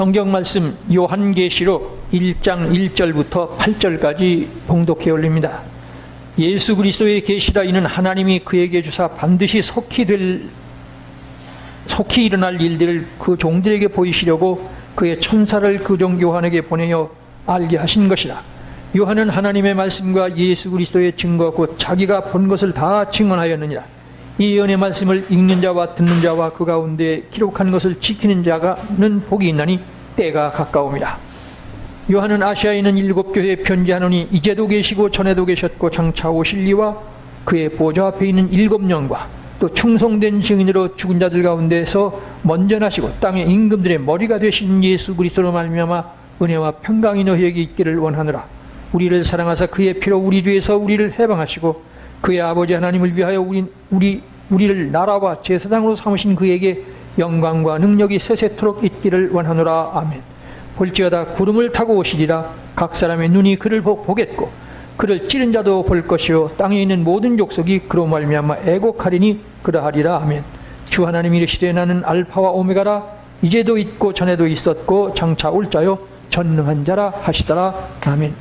성경 말씀 요한계시록 1장 1절부터 8절까지 봉독해 올립니다. 예수 그리스도의 계시라 이는 하나님이 그에게 주사 반드시 속히 일어날 일들을 그 종들에게 보이시려고 그의 천사를 그 종 요한에게 보내어 알게 하신 것이라. 요한은 하나님의 말씀과 예수 그리스도의 증거 곧 자기가 본 것을 다 증언하였느니라. 이 예언의 말씀을 읽는 자와 듣는 자와 그 가운데 기록한 것을 지키는 자가는 복이 있나니 때가 가까움이라. 요한은 아시아에 있는 7교회에 편지하노니 이제도 계시고 전에도 계셨고 장차 오실 이와 그의 보좌 앞에 있는 7영과 또 충성된 증인으로 죽은 자들 가운데서 먼저 나시고 땅의 임금들의 머리가 되신 예수 그리스도로 말미암아 은혜와 평강이 너희에게 있기를 원하노라. 우리를 사랑하사 그의 피로 우리 죄에서 우리를 해방하시고 그의 아버지 하나님을 위하여 우리를 나라와 제사장으로 삼으신 그에게 영광과 능력이 세세토록 있기를 원하노라. 아멘. 볼지어다 구름을 타고 오시리라. 각 사람의 눈이 그를 보겠고 그를 찌른 자도 볼 것이요 땅에 있는 모든 족속이 그로 말미암아 애곡하리니 그러하리라. 아멘. 주 하나님이 이르시되 나는 알파와 오메가라. 이제도 있고 전에도 있었고 장차 올 자요 전능한 자라 하시더라. 아멘.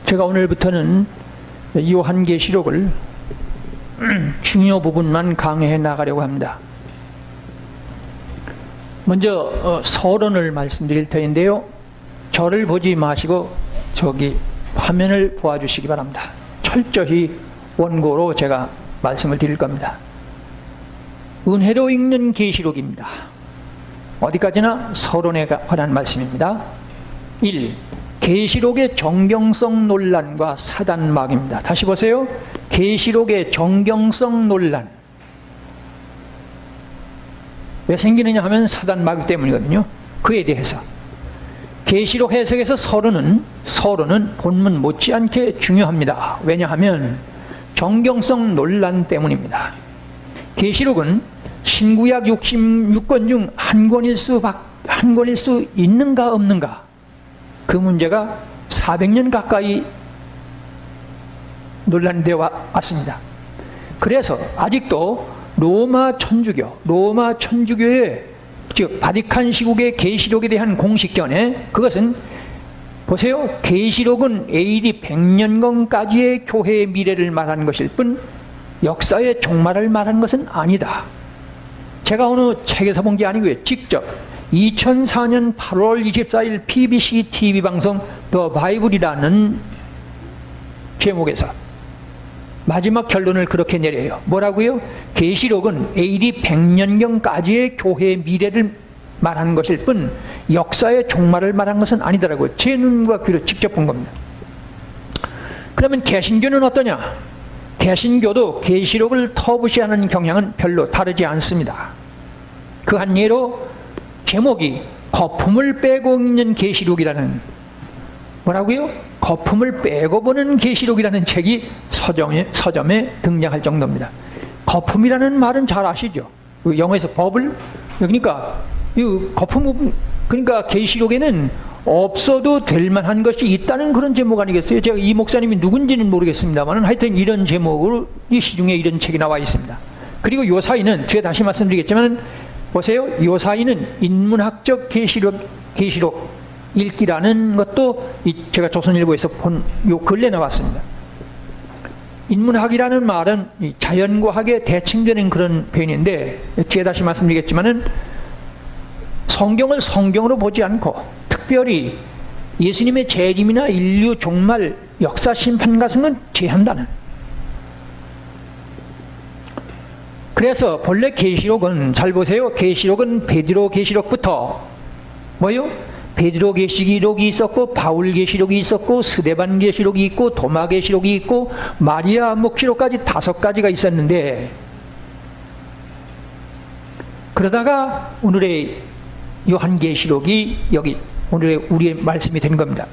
제가 오늘부터는 요한계시록을 중요 부분만 강해해 나가려고 합니다. 먼저 서론을 말씀드릴 터인데요, 저를 보지 마시고 저기 화면을 보아주시기 바랍니다. 철저히 원고로 제가 말씀을 드릴 겁니다. 은혜로 읽는 계시록입니다. 어디까지나 서론에 관한 말씀입니다. 1. 계시록의 정경성 논란과 사단막입니다. 다시 보세요. 계시록의 정경성 논란. 왜 생기느냐 하면 사단막 때문이거든요. 그에 대해서 계시록 해석에서 서론은 본문 못지않게 중요합니다. 왜냐하면 정경성 논란 때문입니다. 계시록은 신구약 66권 중 한 권일 수 있는가 없는가, 그 문제가 400년 가까이 논란되어 왔습니다. 그래서 아직도 로마 천주교의 즉 바티칸 시국의 계시록에 대한 공식견에, 그것은 보세요, 계시록은 AD 100년경까지의 교회의 미래를 말하는 것일 뿐 역사의 종말을 말하는 것은 아니다. 제가 어느 책에서 본 게 아니고요, 직접 2004년 8월 24일 BBC TV 방송 더 바이블이라는 제목에서 마지막 결론을 그렇게 내려요. 뭐라고요? 계시록은 AD 100년경까지의 교회의 미래를 말하는 것일 뿐 역사의 종말을 말하는 것은 아니더라고요. 제 눈과 귀로 직접 본 겁니다. 그러면 개신교는 어떠냐? 개신교도 계시록을 터부시하는 경향은 별로 다르지 않습니다. 그 한 예로 제목이 거품을 빼고 읽는 계시록이라는, 뭐라고요? 거품을 빼고 보는 계시록이라는 책이 서점에 등장할 정도입니다. 거품이라는 말은 잘 아시죠? 영어에서 버블, 그러니까 이 거품, 그러니까 계시록에는 없어도 될 만한 것이 있다는 그런 제목 아니겠어요? 제가 이 목사님이 누군지는 모르겠습니다만 하여튼 이런 제목으로 이 시중에 이런 책이 나와 있습니다. 그리고 요 사이는 제가 다시 말씀드리겠지만 보세요, 요 사이는 인문학적 계시록 읽기라는 것도 제가 조선일보에서 본 요 근래 나왔습니다. 인문학이라는 말은 자연과학에 대칭되는 그런 표현인데, 제가 다시 말씀드리겠지만은 성경을 성경으로 보지 않고 특별히 예수님의 재림이나 인류 종말, 역사 심판 같은 건 제한다는. 그래서 본래 계시록은, 잘 보세요, 계시록은 베드로 계시록부터 뭐요? 베드로 계시록이 있었고, 바울 계시록이 있었고, 스데반 계시록이 있고, 도마 계시록이 있고, 마리아 목시록까지 5가지가 있었는데, 그러다가 오늘의 요한계시록이 여기 오늘의 우리의 말씀이 된 겁니다.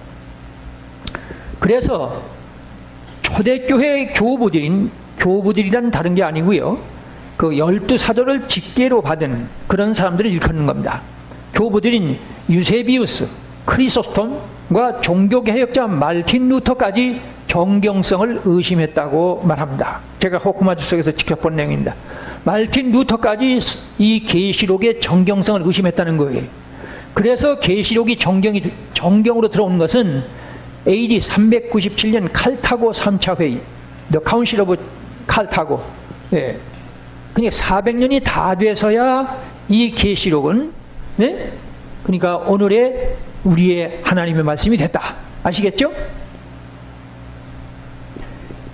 그래서 초대교회 교부들이란 다른 게 아니고요, 그 12사도를 직계로 받은 그런 사람들이 일컫는 겁니다. 교부들인 유세비우스, 크리소스톰과 종교개혁자 마르틴 루터까지 정경성을 의심했다고 말합니다. 제가 호크마주 속에서 직접 본 내용입니다. 마르틴 루터까지 이 계시록의 정경성을 의심했다는 거예요. 그래서 계시록이 정경으로 들어온 것은 AD 397년 칼타고 3차 회의, The Council of 칼타고. 예. 그러니까 400년이 다 돼서야 이 계시록은, 네? 그러니까 오늘의 우리의 하나님의 말씀이 됐다. 아시겠죠?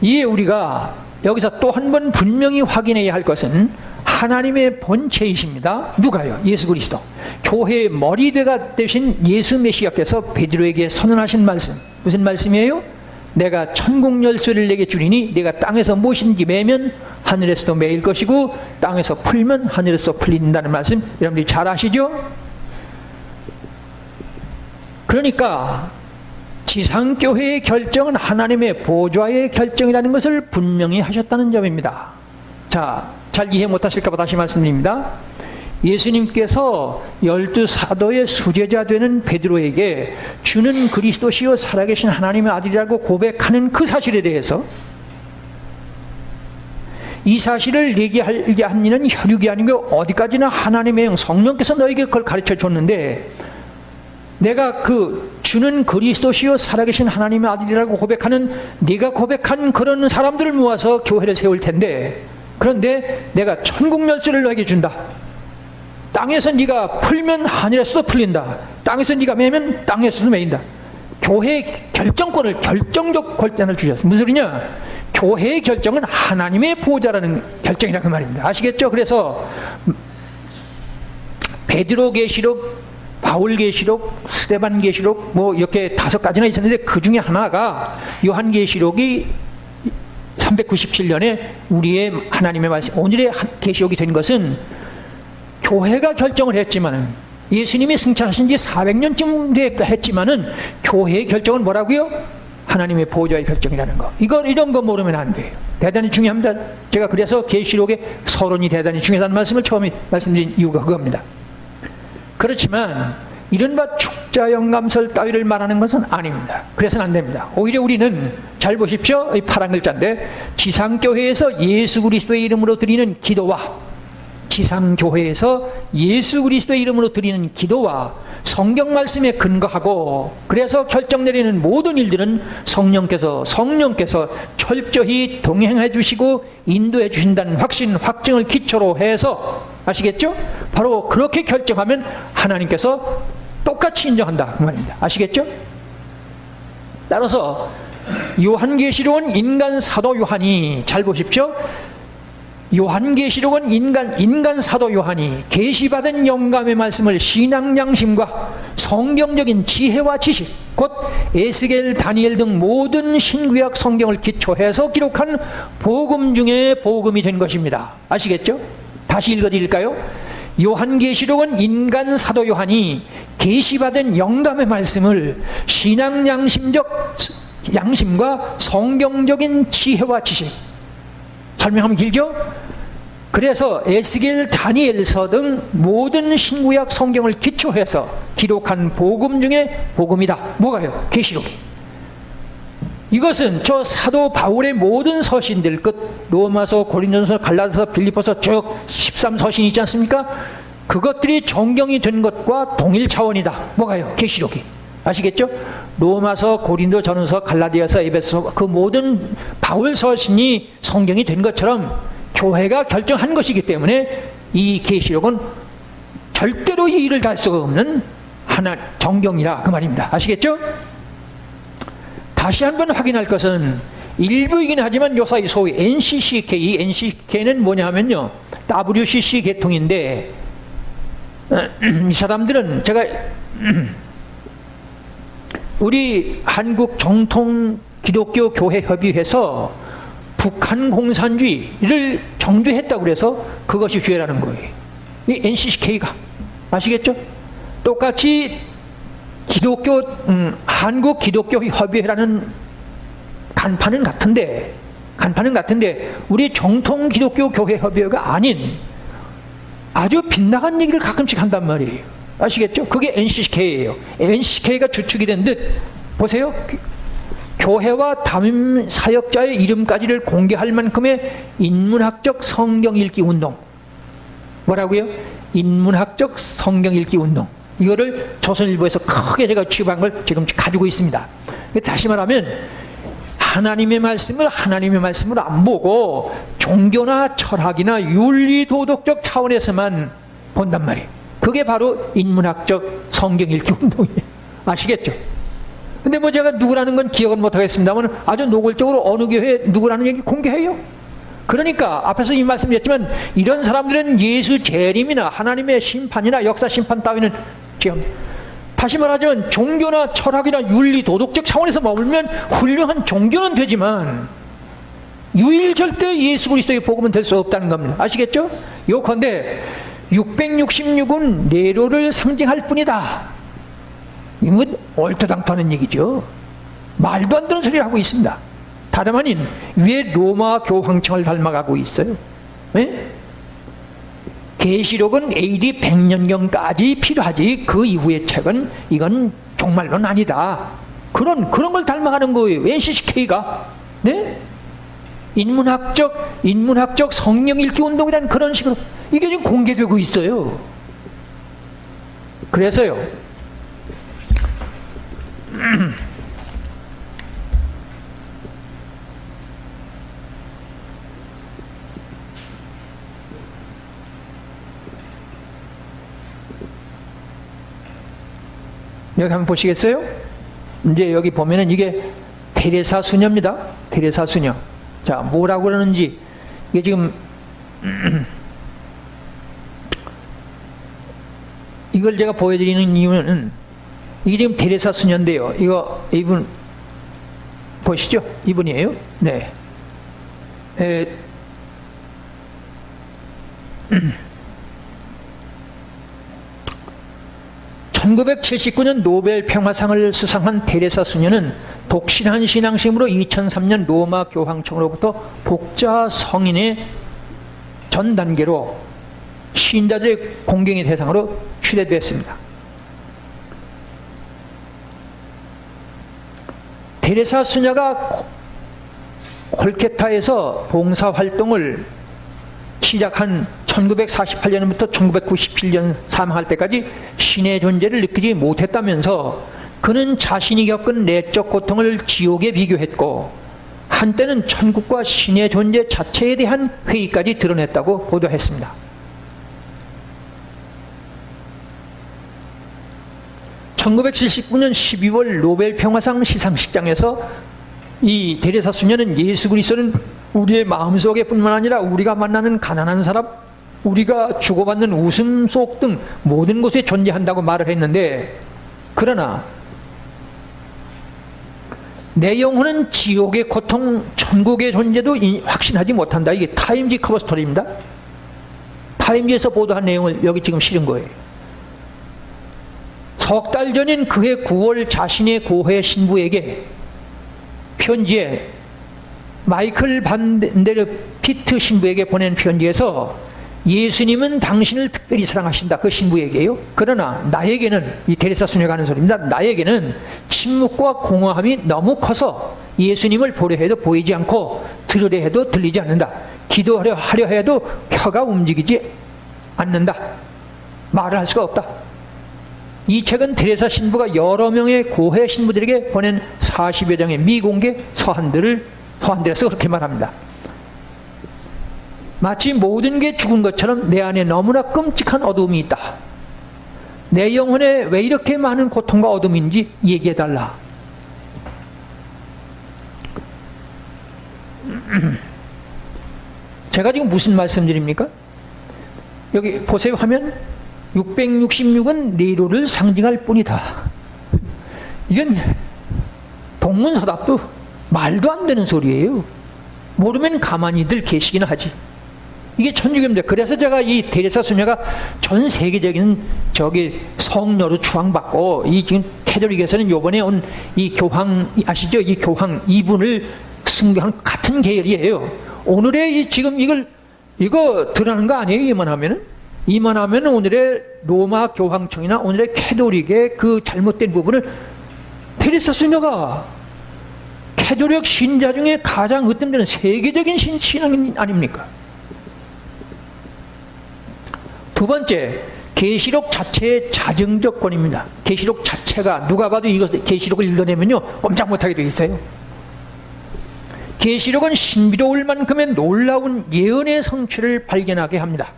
이에 우리가 여기서 또 한 번 분명히 확인해야 할 것은 하나님의 본체이십니다. 누가요? 예수 그리스도. 교회의 머리대가 되신 예수 메시아께서 베드로에게 선언하신 말씀. 무슨 말씀이에요? 내가 천국 열쇠를 내게 주리니 내가 땅에서 무엇인지 매면 하늘에서도 매일 것이고 땅에서 풀면 하늘에서 풀린다는 말씀, 여러분들이 잘 아시죠? 그러니까 지상교회의 결정은 하나님의 보좌의 결정이라는 것을 분명히 하셨다는 점입니다. 자, 잘 이해 못하실까 봐 다시 말씀드립니다. 예수님께서 12사도의 수제자 되는 베드로에게 주는 그리스도시요 살아계신 하나님의 아들이라고 고백하는 그 사실에 대해서, 이 사실을 얘기하게 한 이는 혈육이 아니고 어디까지나 하나님의 영 성령께서 너에게 그걸 가르쳐 줬는데, 내가 그 주는 그리스도시요 살아계신 하나님의 아들이라고 고백하는, 네가 고백한 그런 사람들을 모아서 교회를 세울 텐데, 그런데 내가 천국 열쇠를 너에게 준다. 땅에서 네가 풀면 하늘에서도 풀린다. 땅에서 네가 매면 땅에서도 매인다. 교회의 결정권을, 결정적 권한을 주셨습니다. 무슨 소리냐? 교회의 결정은 하나님의 보호자라는 결정이라는 말입니다. 아시겠죠? 그래서 베드로 계시록, 바울 계시록, 스데반 계시록, 뭐 이렇게 5가지나 있었는데 그 중에 하나가 요한 계시록이 397년에 우리의 하나님의 말씀, 오늘의 계시록이 된 것은 교회가 결정을 했지만은, 예수님이 승천하신 지 400년쯤 했지만은 교회의 결정은 뭐라고요? 하나님의 보호자의 결정이라는 거. 이런 거 모르면 안 돼요. 대단히 중요합니다. 제가 그래서 계시록의 서론이 대단히 중요하다는 말씀을 처음에 말씀드린 이유가 그겁니다. 그렇지만 이른바 축자영감설 따위를 말하는 것은 아닙니다. 그래서는 안 됩니다. 오히려 우리는, 잘 보십시오. 이 파란 글자인데, 지상교회에서 예수 그리스도의 이름으로 드리는 기도와, 지상교회에서 예수 그리스도의 이름으로 드리는 기도와 성경 말씀에 근거하고, 그래서 결정 내리는 모든 일들은 성령께서 철저히 동행해 주시고 인도해 주신다는 확증을 기초로 해서, 아시겠죠? 바로 그렇게 결정하면 하나님께서 똑같이 인정한다 그 말입니다. 아시겠죠? 따라서 요한계시록은 인간 사도 요한이, 잘 보십시오. 요한계시록은 인간 사도 요한이 계시받은 영감의 말씀을 신앙 양심과 성경적인 지혜와 지식, 곧 에스겔, 다니엘 등 모든 신구약 성경을 기초해서 기록한 복음 중에 복음이 된 것입니다. 아시겠죠? 다시 읽어드릴까요? 요한계시록은 인간 사도 요한이 계시받은 영감의 말씀을 신앙 양심과 성경적인 지혜와 지식, 설명하면 길죠? 그래서 에스겔, 다니엘서 등 모든 신구약 성경을 기초해서 기록한 복음 중에 복음이다. 뭐가요? 계시록이. 이것은 저 사도 바울의 모든 서신들, 끝 로마서, 고린도서, 갈라디아서, 빌립보서 쭉 13서신이 있지 않습니까? 그것들이 정경이 된 것과 동일 차원이다. 뭐가요? 계시록이. 아시겠죠? 로마서, 고린도, 전후서, 갈라디아서, 에베소, 그 모든 바울 서신이 성경이 된 것처럼 교회가 결정한 것이기 때문에 이 계시록은 절대로 이 일을 달 수가 없는 하나 정경이라 그 말입니다. 아시겠죠? 다시 한번 확인할 것은 일부이긴 하지만 요사이 소위 NCCK, NCK는 뭐냐 하면요, WCC 계통인데, 이 사람들은 제가 우리 한국 정통 기독교 교회 협의회에서 북한 공산주의를 정죄했다고 그래서 그것이 죄라는 거예요. 이 NCCK가. 아시겠죠? 똑같이 기독교, 한국 기독교 협의회라는 간판은 같은데 우리 정통 기독교 교회 협의회가 아닌 아주 빗나간 얘기를 가끔씩 한단 말이에요. 아시겠죠? 그게 NCCK예요. NCCK가 주축이 된 듯 보세요. 교회와 담임 사역자의 이름까지를 공개할 만큼의 인문학적 성경 읽기 운동. 뭐라고요? 인문학적 성경 읽기 운동. 이거를 조선일보에서 크게 제가 취급한 걸 지금 가지고 있습니다. 다시 말하면 하나님의 말씀을 안 보고 종교나 철학이나 윤리도덕적 차원에서만 본단 말이에요. 그게 바로 인문학적 성경 읽기 운동이에요. 아시겠죠? 근데 뭐 제가 누구라는 건 기억은 못하겠습니다만 아주 노골적으로 어느 교회 누구라는 얘기 공개해요. 그러니까 앞에서 이 말씀드렸지만 이런 사람들은 예수 재림이나 하나님의 심판이나 역사 심판 따위는 지금 다시 말하자면 종교나 철학이나 윤리 도덕적 차원에서 머물면 훌륭한 종교는 되지만 유일절대 예수 그리스도의 복음은 될 수 없다는 겁니다. 아시겠죠? 요컨대 666은 네로를 상징할 뿐이다. 이건 얼토당토하는 얘기죠. 말도 안 되는 소리를 하고 있습니다. 다름 아닌 왜 로마 교황청을 닮아가고 있어요? 네? 계시록은 AD 100년경까지 필요하지 그 이후의 책은 이건 종말론 아니다. 그런 걸 닮아가는 거예요. NCCK가. 네? 인문학적 성경 읽기 운동이라는 그런 식으로 이게 지금 공개되고 있어요. 그래서요. 여기 한번 보시겠어요? 이제 여기 보면은 이게 테레사 수녀입니다. 테레사 수녀. 자, 뭐라고 그러는지 이게 지금 이걸 제가 보여드리는 이유는 이게 지금 테레사 수녀인데요. 이분 보시죠? 이분이에요. 네. 1979년 노벨 평화상을 수상한 테레사 수녀는 독실한 신앙심으로 2003년 로마 교황청으로부터 복자 성인의 전 단계로 신자들의 공경의 대상으로 추대됐습니다. 테레사 수녀가 콜케타에서 봉사활동을 시작한 1948년부터 1997년 사망할 때까지 신의 존재를 느끼지 못했다면서 그는 자신이 겪은 내적 고통을 지옥에 비교했고 한때는 천국과 신의 존재 자체에 대한 회의까지 드러냈다고 보도했습니다. 1979년 12월 노벨 평화상 시상식장에서 이 테레사 수녀는 예수 그리스도는 우리의 마음속에 뿐만 아니라 우리가 만나는 가난한 사람, 우리가 주고받는 웃음속 등 모든 곳에 존재한다고 말을 했는데, 그러나 내 영혼은 지옥의 고통, 천국의 존재도 확신하지 못한다. 이게 타임지 커버 스토리입니다. 타임지에서 보도한 내용을 여기 지금 실은 거예요. 석 달 전인 그해 9월 자신의 고해 신부에게 편지에 마이클 반데르 피트 신부에게 보낸 편지에서 예수님은 당신을 특별히 사랑하신다. 그 신부에게요. 그러나 나에게는, 이 테레사 수녀가 하는 소리입니다. 나에게는 침묵과 공허함이 너무 커서 예수님을 보려 해도 보이지 않고 들으려 해도 들리지 않는다. 기도하려 해도 혀가 움직이지 않는다. 말을 할 수가 없다. 이 책은 테레사 신부가 여러 명의 고해 신부들에게 보낸 40여 장의 미공개 서한들에서 그렇게 말합니다. 마치 모든 게 죽은 것처럼 내 안에 너무나 끔찍한 어둠이 있다. 내 영혼에 왜 이렇게 많은 고통과 어둠인지 얘기해달라. 제가 지금 무슨 말씀드립니까? 여기 보세요. 화면 666은 네로를 상징할 뿐이다. 이건 동문서답도 말도 안 되는 소리예요. 모르면 가만히들 계시긴 하지. 이게 천주교입니다. 그래서 제가 이 테레사 수녀가 전 세계적인 성녀로 추앙받고, 이 지금 캐톨릭에서는 요번에 온 이 교황 아시죠? 이 교황 이분을 숭배하는 같은 계열이에요. 오늘의 지금 이거 드러나는 거 아니에요? 이만 하면은 이만하면 오늘의 로마 교황청이나 오늘의 캐톨릭의 그 잘못된 부분을 테레사 수녀가 캐톨릭 신자 중에 가장 으뜸되는 세계적인 신앙인 아닙니까? 두 번째, 계시록 자체의 자정적 권위입니다. 계시록 자체가 누가 봐도 이것을 계시록을 읽어내면요 꼼짝 못하게 되어 있어요. 계시록은 신비로울 만큼의 놀라운 예언의 성취를 발견하게 합니다.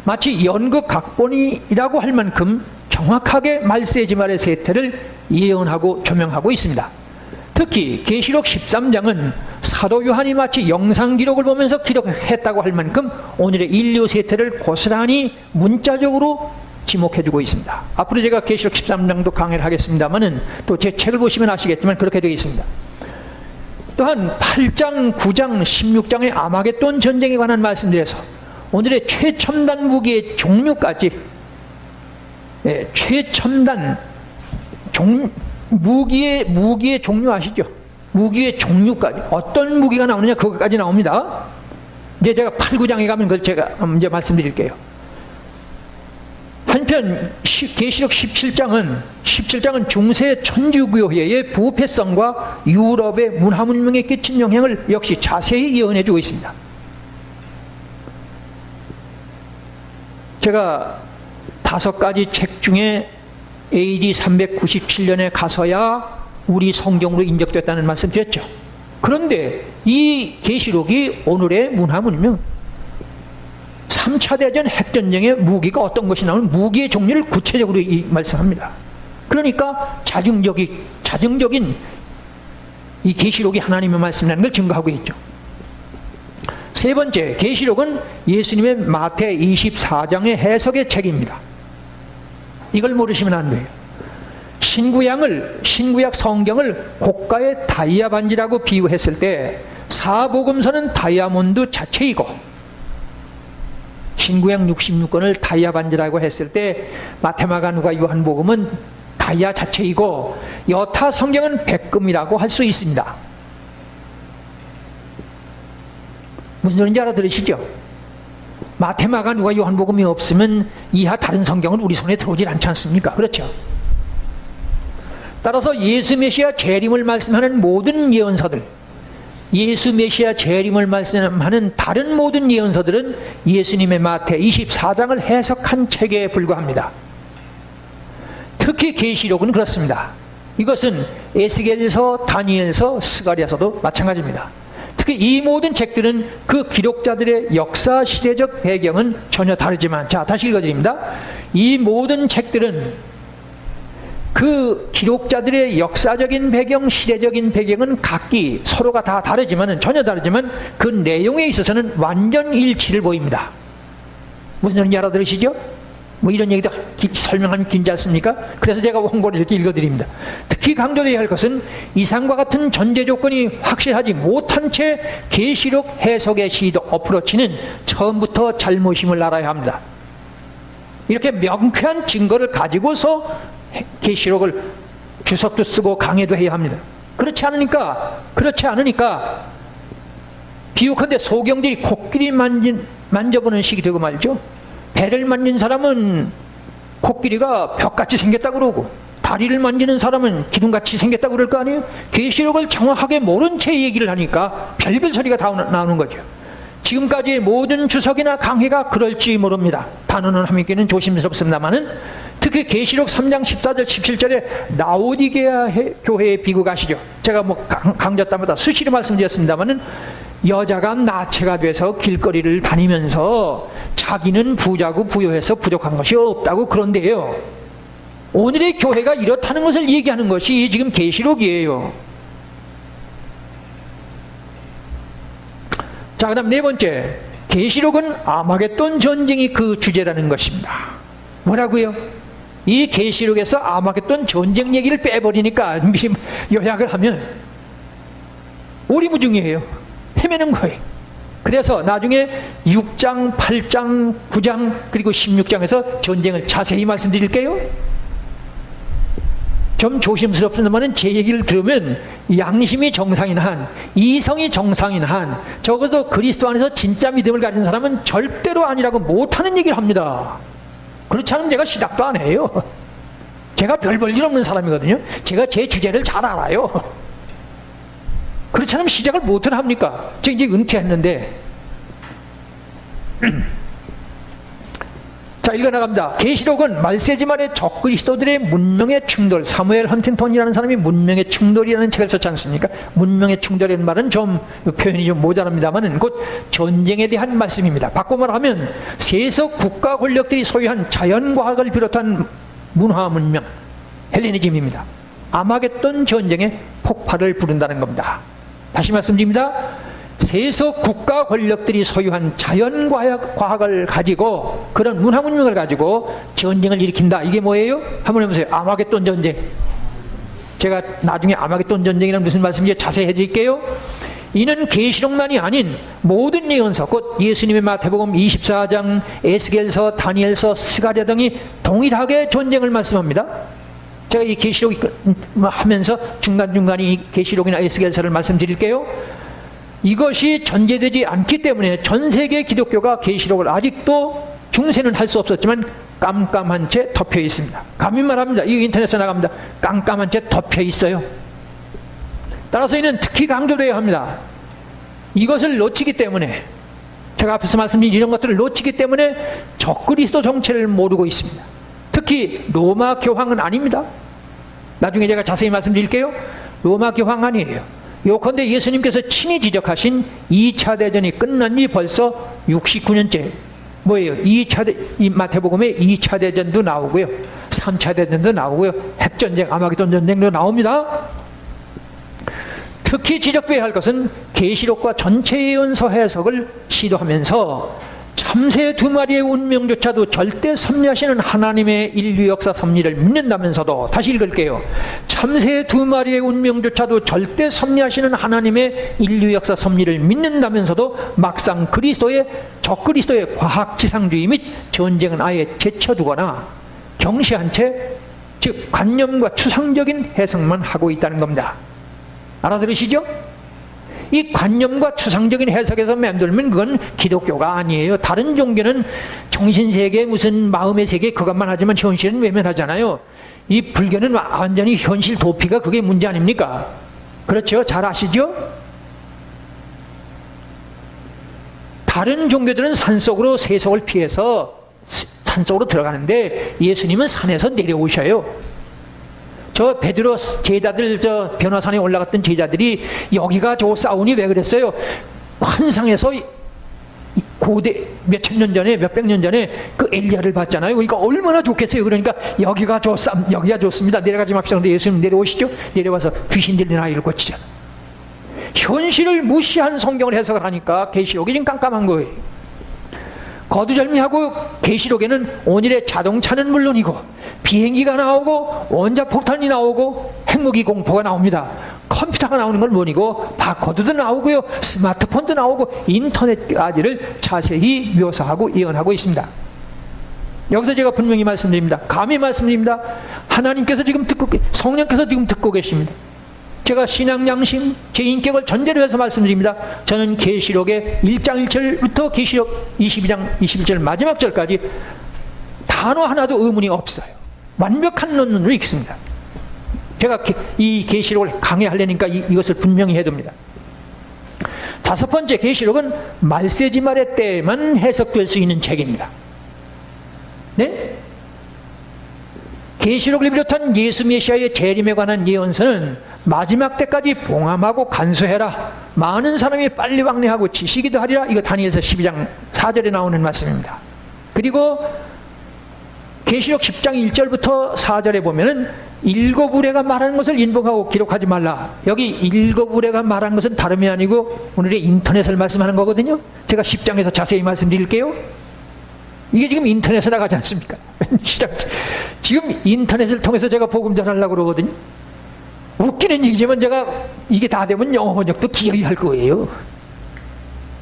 마치 연극 각본이라고 할 만큼 정확하게 말세지말의 세태를 예언하고 조명하고 있습니다. 특히 계시록 13장은 사도 요한이 마치 영상 기록을 보면서 기록했다고 할 만큼 오늘의 인류 세태를 고스란히 문자적으로 지목해주고 있습니다. 앞으로 제가 계시록 13장도 강의를 하겠습니다만은 또 제 책을 보시면 아시겠지만 그렇게 되어 있습니다. 또한 8장, 9장, 16장의 아마겟돈 전쟁에 관한 말씀드려서 오늘의 최첨단 무기의 종류까지, 최첨단 무기의 종류 아시죠? 무기의 종류까지 어떤 무기가 나오느냐 그것까지 나옵니다. 이제 제가 8, 9장에 가면 그걸 제가 이제 말씀드릴게요. 한편 계시록 17장은 중세 천주교회의 부패성과 유럽의 문화문명에 끼친 영향을 역시 자세히 예언해 주고 있습니다. 제가 5가지 책 중에 AD 397년에 가서야 우리 성경으로 인적됐다는 말씀 드렸죠. 그런데 이 계시록이 오늘의 문화문명 3차 대전 핵전쟁의 무기가 어떤 것이 나오는 무기의 종류를 구체적으로 말씀합니다. 그러니까 자정적인 이 계시록이 하나님의 말씀이라는 걸 증거하고 있죠. 세 번째, 계시록은 예수님의 마태 24장의 해석의 책입니다. 이걸 모르시면 안 돼요. 신구약 성경을 고가의 다이아 반지라고 비유했을 때 사복음서는 다이아몬드 자체이고, 신구약 66권을 다이아 반지라고 했을 때 마태마가 누가 요한복음은 다이아 자체이고, 여타 성경은 백금이라고 할 수 있습니다. 무슨 소리인지 알아들으시죠? 마태마가 누가 요한복음이 없으면 이하 다른 성경은 우리 손에 들어오질 않지 않습니까? 그렇죠? 따라서 예수 메시아 재림을 말씀하는 모든 예언서들, 예수 메시아 재림을 말씀하는 다른 모든 예언서들은 예수님의 마태 24장을 해석한 책에 불과합니다. 특히 계시록은 그렇습니다. 이것은 에스겔서, 다니엘서, 스가랴서도 마찬가지입니다. 특히 이 모든 책들은 그 기록자들의 역사 시대적 배경은 전혀 다르지만, 자, 다시 읽어드립니다. 이 모든 책들은 그 기록자들의 역사적인 배경, 시대적인 배경은 각기 서로가 다 전혀 다르지만 그 내용에 있어서는 완전 일치를 보입니다. 무슨 소리인지 알아들으시죠? 뭐 이런 얘기도 설명하면 긴지 않습니까? 그래서 제가 홍보를 이렇게 읽어드립니다. 특히 강조되어야 할 것은 이상과 같은 전제 조건이 확실하지 못한 채 계시록 해석의 시도 어프로치는 처음부터 잘못임을 알아야 합니다. 이렇게 명쾌한 증거를 가지고서 계시록을 주석도 쓰고 강해도 해야 합니다. 그렇지 않으니까 비유컨대 소경들이 코끼리 만져보는 식이 되고 말이죠. 배를 만진 사람은 코끼리가 벽같이 생겼다고 그러고, 다리를 만지는 사람은 기둥같이 생겼다고 그럴 거 아니에요? 계시록을 정확하게 모른 채 얘기를 하니까 별별 소리가 다 나오는 거죠. 지금까지의 모든 주석이나 강해가 그럴지 모릅니다. 단언을 하기는 조심스럽습니다만은, 특히 계시록 3장 14절 17절에 라오디게아 교회에 비극하시죠. 제가 뭐 강좌 때마다 수시로 말씀드렸습니다만은, 여자가 나체가 돼서 길거리를 다니면서 자기는 부자고 부유해서 부족한 것이 없다고 그런데요, 오늘의 교회가 이렇다는 것을 얘기하는 것이 지금 계시록이에요. 자, 그 다음 네 번째, 계시록은 아마겟돈 전쟁이 그 주제라는 것입니다. 뭐라고요? 이 계시록에서 아마겟돈 전쟁 얘기를 빼버리니까 요약을 하면 오리무중이에요. 헤매는 거예요. 그래서 나중에 6장, 8장, 9장 그리고 16장에서 전쟁을 자세히 말씀드릴게요. 좀 조심스럽습니다만 제 얘기를 들으면 양심이 정상인 한, 이성이 정상인 한, 적어도 그리스도 안에서 진짜 믿음을 가진 사람은 절대로 아니라고 못하는 얘기를 합니다. 그렇지 않으면 제가 시작도 안 해요. 제가 별 볼 일 없는 사람이거든요. 제가 제 주제를 잘 알아요. 그렇지 않으면 시작을 못을 합니까? 제가 이제 은퇴했는데 자, 읽어나갑니다. 계시록은 말세지 말의 적그리스도들의 문명의 충돌, 사무엘 헌팅턴이라는 사람이 문명의 충돌이라는 책을 썼지 않습니까? 문명의 충돌이라는 말은 좀 표현이 좀 모자랍니다만 곧 전쟁에 대한 말씀입니다. 바꿔 말하면 세속 국가 권력들이 소유한 자연과학을 비롯한 문화 문명, 헬레니즘입니다. 아마겟돈 전쟁의 폭발을 부른다는 겁니다. 다시 말씀드립니다. 세속 국가 권력들이 소유한 자연과학을 가지고, 그런 문화 문명을 가지고 전쟁을 일으킨다. 이게 뭐예요? 한번 해보세요. 아마겟돈 전쟁. 제가 나중에 아마겟돈 전쟁이란 무슨 말씀인지 자세히 해드릴게요. 이는 계시록만이 아닌 모든 예언서, 곧 예수님의 마태복음 24장, 에스겔서, 다니엘서, 스가랴 등이 동일하게 전쟁을 말씀합니다. 제가 이 계시록 하면서 중간중간에 이 계시록이나 에스겔서를 말씀드릴게요. 이것이 전제되지 않기 때문에 전 세계 기독교가 계시록을 아직도 중세는 할 수 없었지만 깜깜한 채 덮여 있습니다. 감히 말합니다. 이 인터넷에 나갑니다. 깜깜한 채 덮여 있어요. 따라서 이는 특히 강조되어야 합니다. 이것을 놓치기 때문에, 제가 앞에서 말씀드린 이런 것들을 놓치기 때문에 적그리스도 정체를 모르고 있습니다. 특히 로마 교황은 아닙니다. 나중에 제가 자세히 말씀드릴게요. 로마 교황 아니에요. 요컨대 예수님께서 친히 지적하신 2차 대전이 끝난 지 벌써 69년째. 뭐예요? 이 마태복음에 2차 대전도 나오고요, 3차 대전도 나오고요, 핵전쟁, 아마겟돈 전쟁도 나옵니다. 특히 지적돼야 할 것은 계시록과 전체 예언서 해석을 시도하면서 참새 두 마리의 운명조차도 절대 섭리하시는 하나님의 인류 역사 섭리를 믿는다면서도, 다시 읽을게요. 참새 두 마리의 운명조차도 절대 섭리하시는 하나님의 인류 역사 섭리를 믿는다면서도 막상 적그리스도의 과학지상주의 및 전쟁은 아예 제쳐두거나 경시한 채, 즉 관념과 추상적인 해석만 하고 있다는 겁니다. 알아들으시죠? 이 관념과 추상적인 해석에서 맴돌면 그건 기독교가 아니에요. 다른 종교는 정신세계, 무슨 마음의 세계 그것만 하지만 현실은 외면하잖아요. 이 불교는 완전히 현실 도피가 그게 문제 아닙니까? 그렇죠? 잘 아시죠? 다른 종교들은 산속으로 세속을 피해서 산속으로 들어가는데 예수님은 산에서 내려오셔요. 저 베드로 제자들, 저 변화산에 올라갔던 제자들이 여기가 저 싸우니 왜 그랬어요? 환상에서 고대 몇천 년 전에, 몇백 년 전에 그 엘리야를 봤잖아요. 그러니까 얼마나 좋겠어요. 그러니까 여기가 좋습니다. 내려가지 맙시다. 근데 예수님 내려오시죠. 내려와서 귀신 들린 아이를 고치잖아. 현실을 무시한 성경을 해석을 하니까 계시록이 지금 깜깜한 거예요. 거두절미하고 계시록에는 오늘의 자동차는 물론이고 비행기가 나오고 원자폭탄이 나오고 핵무기 공포가 나옵니다. 컴퓨터가 나오는 건 뭐니고 바코드도 나오고요, 스마트폰도 나오고 인터넷까지를 자세히 묘사하고 예언하고 있습니다. 여기서 제가 분명히 말씀드립니다. 감히 말씀드립니다. 하나님께서 지금 성령께서 지금 듣고 계십니다. 제가 신앙 양심, 제 인격을 전제로 해서 말씀드립니다. 저는 계시록의 1장 1절부터 계시록 22장 21절 마지막 절까지 단어 하나도 의문이 없어요. 완벽한 논문으로 읽습니다. 제가 이 계시록을 강의하려니까 이것을 분명히 해둡니다. 다섯 번째, 계시록은 말세지 말의 때에만 해석될 수 있는 책입니다. 네? 계시록을 비롯한 예수 메시아의 재림에 관한 예언서는 마지막 때까지 봉함하고 간수해라. 많은 사람이 빨리 왕래하고 지시기도 하리라. 이거 다니엘서 12장 4절에 나오는 말씀입니다. 그리고 계시록 10장 1절부터 4절에 보면은 일곱 의뢰가 말하는 것을 인봉하고 기록하지 말라. 여기 일곱 의뢰가 말하는 것은 다름이 아니고 오늘의 인터넷을 말씀하는 거거든요. 제가 10장에서 자세히 말씀드릴게요. 이게 지금 인터넷에 나가지 않습니까? 지금 인터넷을 통해서 제가 복음 전하려고 그러거든요. 웃기는 얘기지만 제가 이게 다 되면 영어 번역도 기어이 할 거예요.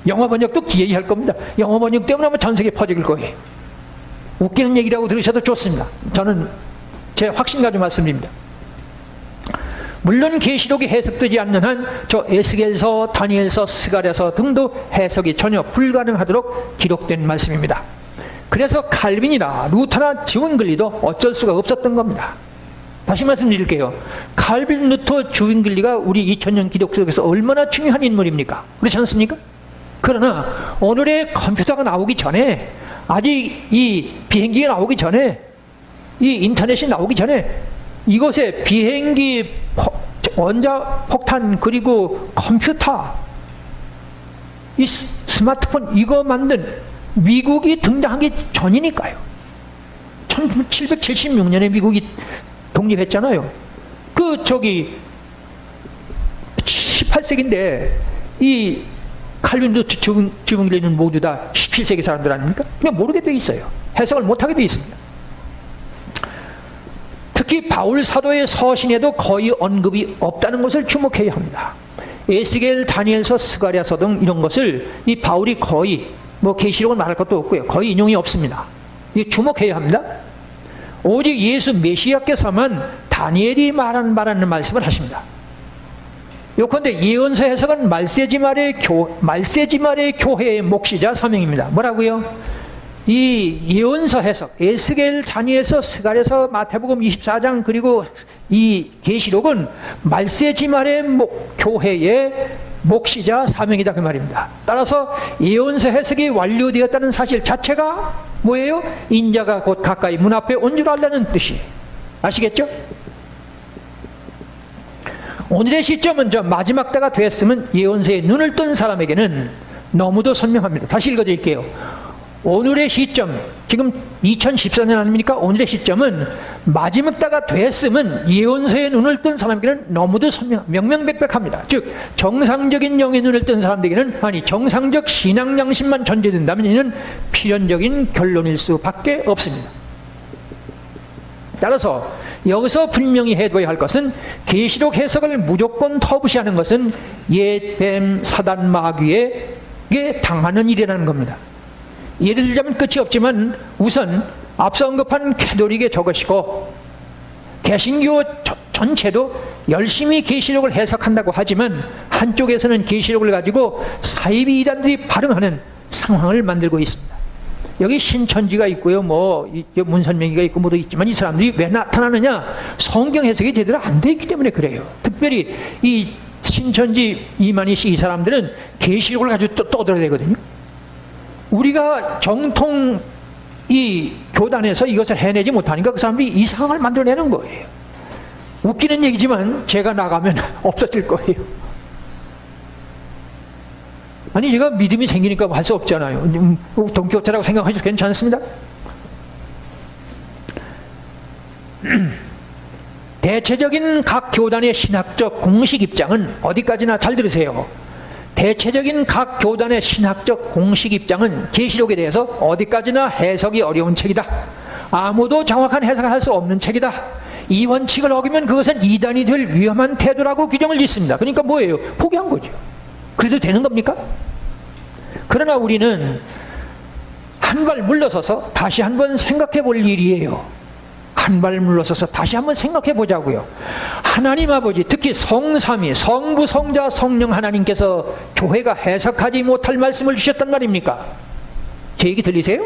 영어 번역도 기어이 할 겁니다. 영어 번역 때문에 아마 전 세계에 퍼질 거예요. 웃기는 얘기라고 들으셔도 좋습니다. 저는 제 확신 가지고 말씀드립니다. 물론 계시록이 해석되지 않는 한 저 에스겔서, 다니엘서, 스가랴서 등도 해석이 전혀 불가능하도록 기록된 말씀입니다. 그래서 칼빈이나 루터나 지운글리도 어쩔 수가 없었던 겁니다. 다시 말씀드릴게요. 칼빈, 루터, 지운글리가 우리 2000년 기독 속에서 얼마나 중요한 인물입니까? 그렇지 않습니까? 그러나 오늘의 컴퓨터가 나오기 전에, 아직 이 비행기가 나오기 전에, 이 인터넷이 나오기 전에 이곳에 비행기, 원자폭탄, 그리고 컴퓨터, 이 스마트폰 이거 만든 미국이 등장하기 전이니까요. 1776년에 미국이 독립했잖아요. 18세기인데 이 칼빈, 루터, 지붕리는 모두 다 17세기 사람들 아닙니까? 그냥 모르게 돼 있어요. 해석을 못하게 돼 있습니다. 특히 바울 사도의 서신에도 거의 언급이 없다는 것을 주목해야 합니다. 에스겔, 다니엘서, 스가랴서 등 이런 것을 이 바울이 거의 계시록은 말할 것도 없고요. 거의 인용이 없습니다. 이게 주목해야 합니다. 오직 예수 메시아께서만 다니엘이 말하는 말씀을 하십니다. 요컨대 예언서 해석은 말세지말의 교회의 몫이자 사명입니다. 뭐라고요? 이 예언서 해석, 에스겔, 다니엘서, 스가랴서, 마태복음 24장 그리고 이 계시록은 말세지말의 교회의 몫이자 사명이다 그 말입니다. 따라서 예언서 해석이 완료되었다는 사실 자체가 뭐예요? 인자가 곧 가까이 문 앞에 온 줄 알라는 뜻이. 아시겠죠? 오늘의 시점은 저 마지막 때가 됐으면 예언서에 눈을 뜬 사람에게는 너무도 선명합니다. 다시 읽어드릴게요. 오늘의 시점, 지금 2014년 아닙니까? 오늘의 시점은 마지막 때가 됐으면 예언서에 눈을 뜬 사람에게는 너무도 명명백백합니다. 즉 정상적인 영의 눈을 뜬 사람들에게는, 아니 정상적 신앙 양심만 전제된다면 이는 필연적인 결론일 수밖에 없습니다. 따라서 여기서 분명히 해둬야 할 것은, 계시록 해석을 무조건 터부시하는 것은 옛 뱀 사단 마귀에게 당하는 일이라는 겁니다. 예를 들자면 끝이 없지만 우선 앞서 언급한 캐톨릭의 저것이고, 개신교 전체도 열심히 계시록을 해석한다고 하지만 한쪽에서는 계시록을 가지고 사이비 이단들이 발음하는 상황을 만들고 있습니다. 여기 신천지가 있고요, 문선명이가 있고 모두 있지만 이 사람들이 왜 나타나느냐? 성경 해석이 제대로 안 돼 있기 때문에 그래요. 특별히 이 신천지 이만희 씨 이 사람들은 계시록을 가지고 또 떠들어대거든요. 우리가 정통 이 교단에서 이것을 해내지 못하니까 그 사람들이 이 상황을 만들어내는 거예요. 웃기는 얘기지만 제가 나가면 없어질 거예요. 아니 제가 믿음이 생기니까 할 수 없잖아요. 동교태라고 생각하셔도 괜찮습니다. 대체적인 각 교단의 신학적 공식 입장은 어디까지나, 잘 들으세요. 대체적인 각 교단의 신학적 공식 입장은 계시록에 대해서 어디까지나 해석이 어려운 책이다. 아무도 정확한 해석을 할 수 없는 책이다. 이 원칙을 어기면 그것은 이단이 될 위험한 태도라고 규정을 짓습니다. 그러니까 뭐예요? 포기한 거죠. 그래도 되는 겁니까? 그러나 우리는 한 발 물러서서 다시 한번 생각해 볼 일이에요. 한 발 물러서서 다시 한번 생각해 보자고요. 하나님 아버지, 특히 성삼위, 성부, 성자, 성령 하나님께서 교회가 해석하지 못할 말씀을 주셨단 말입니까? 제 얘기 들리세요?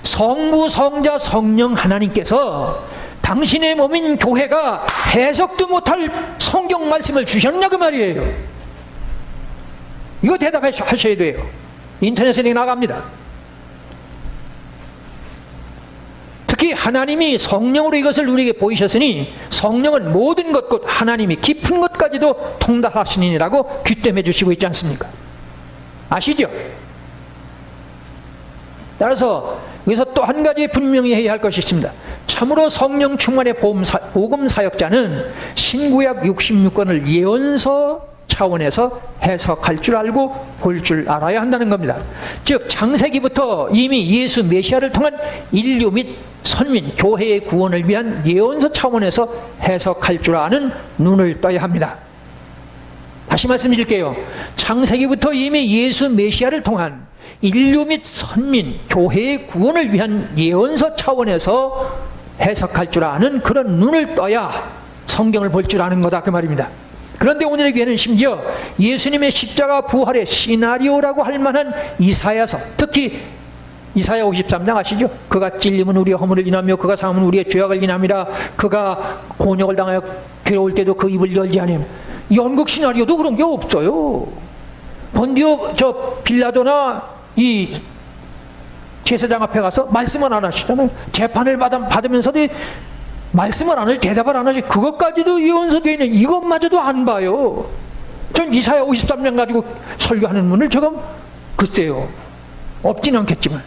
성부, 성자, 성령 하나님께서 당신의 몸인 교회가 해석도 못할 성경 말씀을 주셨냐 그 말이에요. 이거 대답하셔야 돼요. 인터넷에 나갑니다. 특히 하나님이 성령으로 이것을 우리에게 보이셨으니 성령은 모든 것, 곧 하나님이 깊은 것까지도 통달하시니라고 귀담해 주시고 있지 않습니까? 아시죠? 따라서 여기서 또 한 가지 분명히 해야 할 것이 있습니다. 참으로 성령 충만의 복음 사역자는 신구약 66권을 예언서 차원에서 해석할 줄 알고 볼 줄 알아야 한다는 겁니다. 즉 창세기부터 이미 예수 메시아를 통한 인류 및 선민, 교회의 구원을 위한 예언서 차원에서 해석할 줄 아는 눈을 떠야 합니다. 다시 말씀드릴게요. 창세기부터 이미 예수 메시아를 통한 인류 및 선민, 교회의 구원을 위한 예언서 차원에서 해석할 줄 아는 그런 눈을 떠야 성경을 볼 줄 아는 거다 그 말입니다. 그런데 오늘의 교회는 심지어 예수님의 십자가 부활의 시나리오라고 할 만한 이사야서, 특히 이사야 53장 아시죠? 그가 찔림은 우리의 허물을 인하며 그가 상함은 우리의 죄악을 인함이라. 그가 곤욕을 당하여 괴로울 때도 그 입을 열지 아니하며. 연극 시나리오도 그런 게 없어요. 본디오 빌라도나 이 제사장 앞에 가서 말씀을 안 하시잖아요. 재판을 받으면서도 말씀을 안 하지, 대답을 안 하지. 그것까지도 예언서되어 있는 이것마저도 안 봐요. 전 이사야 53장 가지고 설교하는 분을 조금 글쎄요, 없진 않겠지만.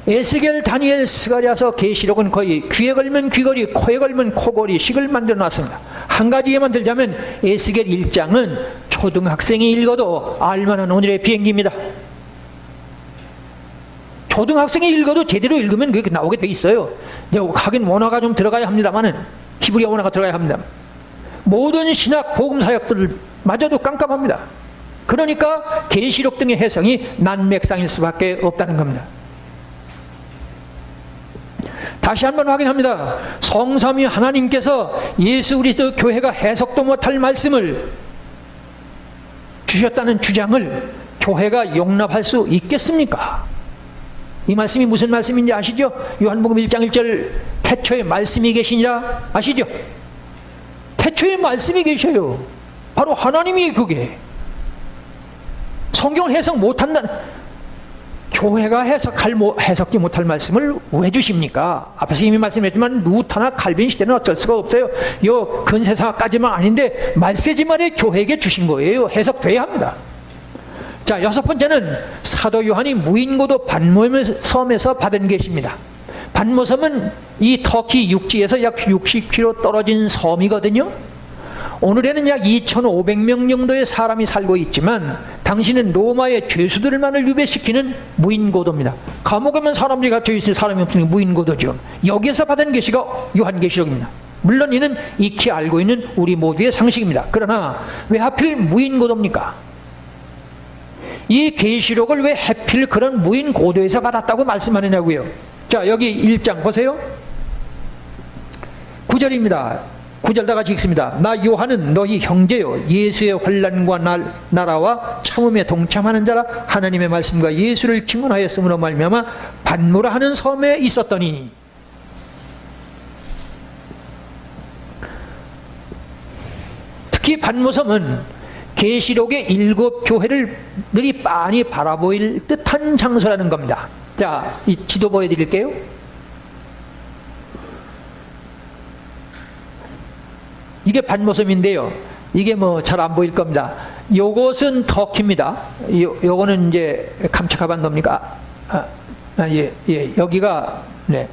에스겔, 다니엘, 스가랴서, 계시록은 거의 귀에 걸면 귀걸이, 코에 걸면 코걸이 식을 만들어 놨습니다. 한 가지 예만 들자면 에스겔 1장은 초등학생이 읽어도 알만한 오늘의 비행기입니다. 초등학생이 읽어도 제대로 읽으면 그게 나오게 돼 있어요. 하긴 원어가 좀 들어가야 합니다만은, 히브리어 원어가 들어가야 합니다. 모든 신학 복음 사역들마저도 깜깜합니다. 그러니까 계시록 등의 해석이 난맥상일 수밖에 없다는 겁니다. 다시 한번 확인합니다. 성삼위 하나님께서 예수 그리스도 교회가 해석도 못할 말씀을 주셨다는 주장을 교회가 용납할 수 있겠습니까? 이 말씀이 무슨 말씀인지 아시죠? 요한복음 1장 1절 태초에 말씀이 계시니라 아시죠? 태초에 말씀이 계셔요. 바로 하나님이 그게. 성경을 해석 못한다. 교회가 해석지 못할 말씀을 왜 주십니까? 앞에서 이미 말씀했지만 루터나 칼빈 시대는 어쩔 수가 없어요. 요 근세사까지만 아닌데 말세지 말에 교회에게 주신 거예요. 해석돼야 합니다. 자, 여섯 번째는 사도 요한이 무인고도 반모섬에서 받은 계시입니다. 반모섬은 이 터키 육지에서 약 60km 떨어진 섬이거든요. 오늘에는 약 2,500명 정도의 사람이 살고 있지만 당시는 로마의 죄수들만을 유배시키는 무인고도입니다. 감옥에만 사람들이 갇혀 있을 사람이 없으니 무인고도죠. 여기에서 받은 계시가 요한계시록입니다. 물론 이는 익히 알고 있는 우리 모두의 상식입니다. 그러나 왜 하필 무인고도입니까? 이 계시록을 왜 하필 그런 무인고도에서 받았다고 말씀하느냐고요. 자, 여기 1장 보세요. 9절입니다. 9절 다 같이 읽습니다. 나 요한은 너희 형제요 예수의 환난과 나라와 참음에 동참하는 자라. 하나님의 말씀과 예수를 증언하였으므로 말미암아 반모라 하는 섬에 있었더니. 특히 반모섬은 계시록의 7교회를 빤히 바라보일 듯한 장소라는 겁니다. 자, 이 지도 보여드릴게요. 이게 반모섬인데요. 이게 뭐 잘 안 보일 겁니다. 요것은 터키입니다. 요거는 이제 감차카반도입니까? 예. 여기가, 네.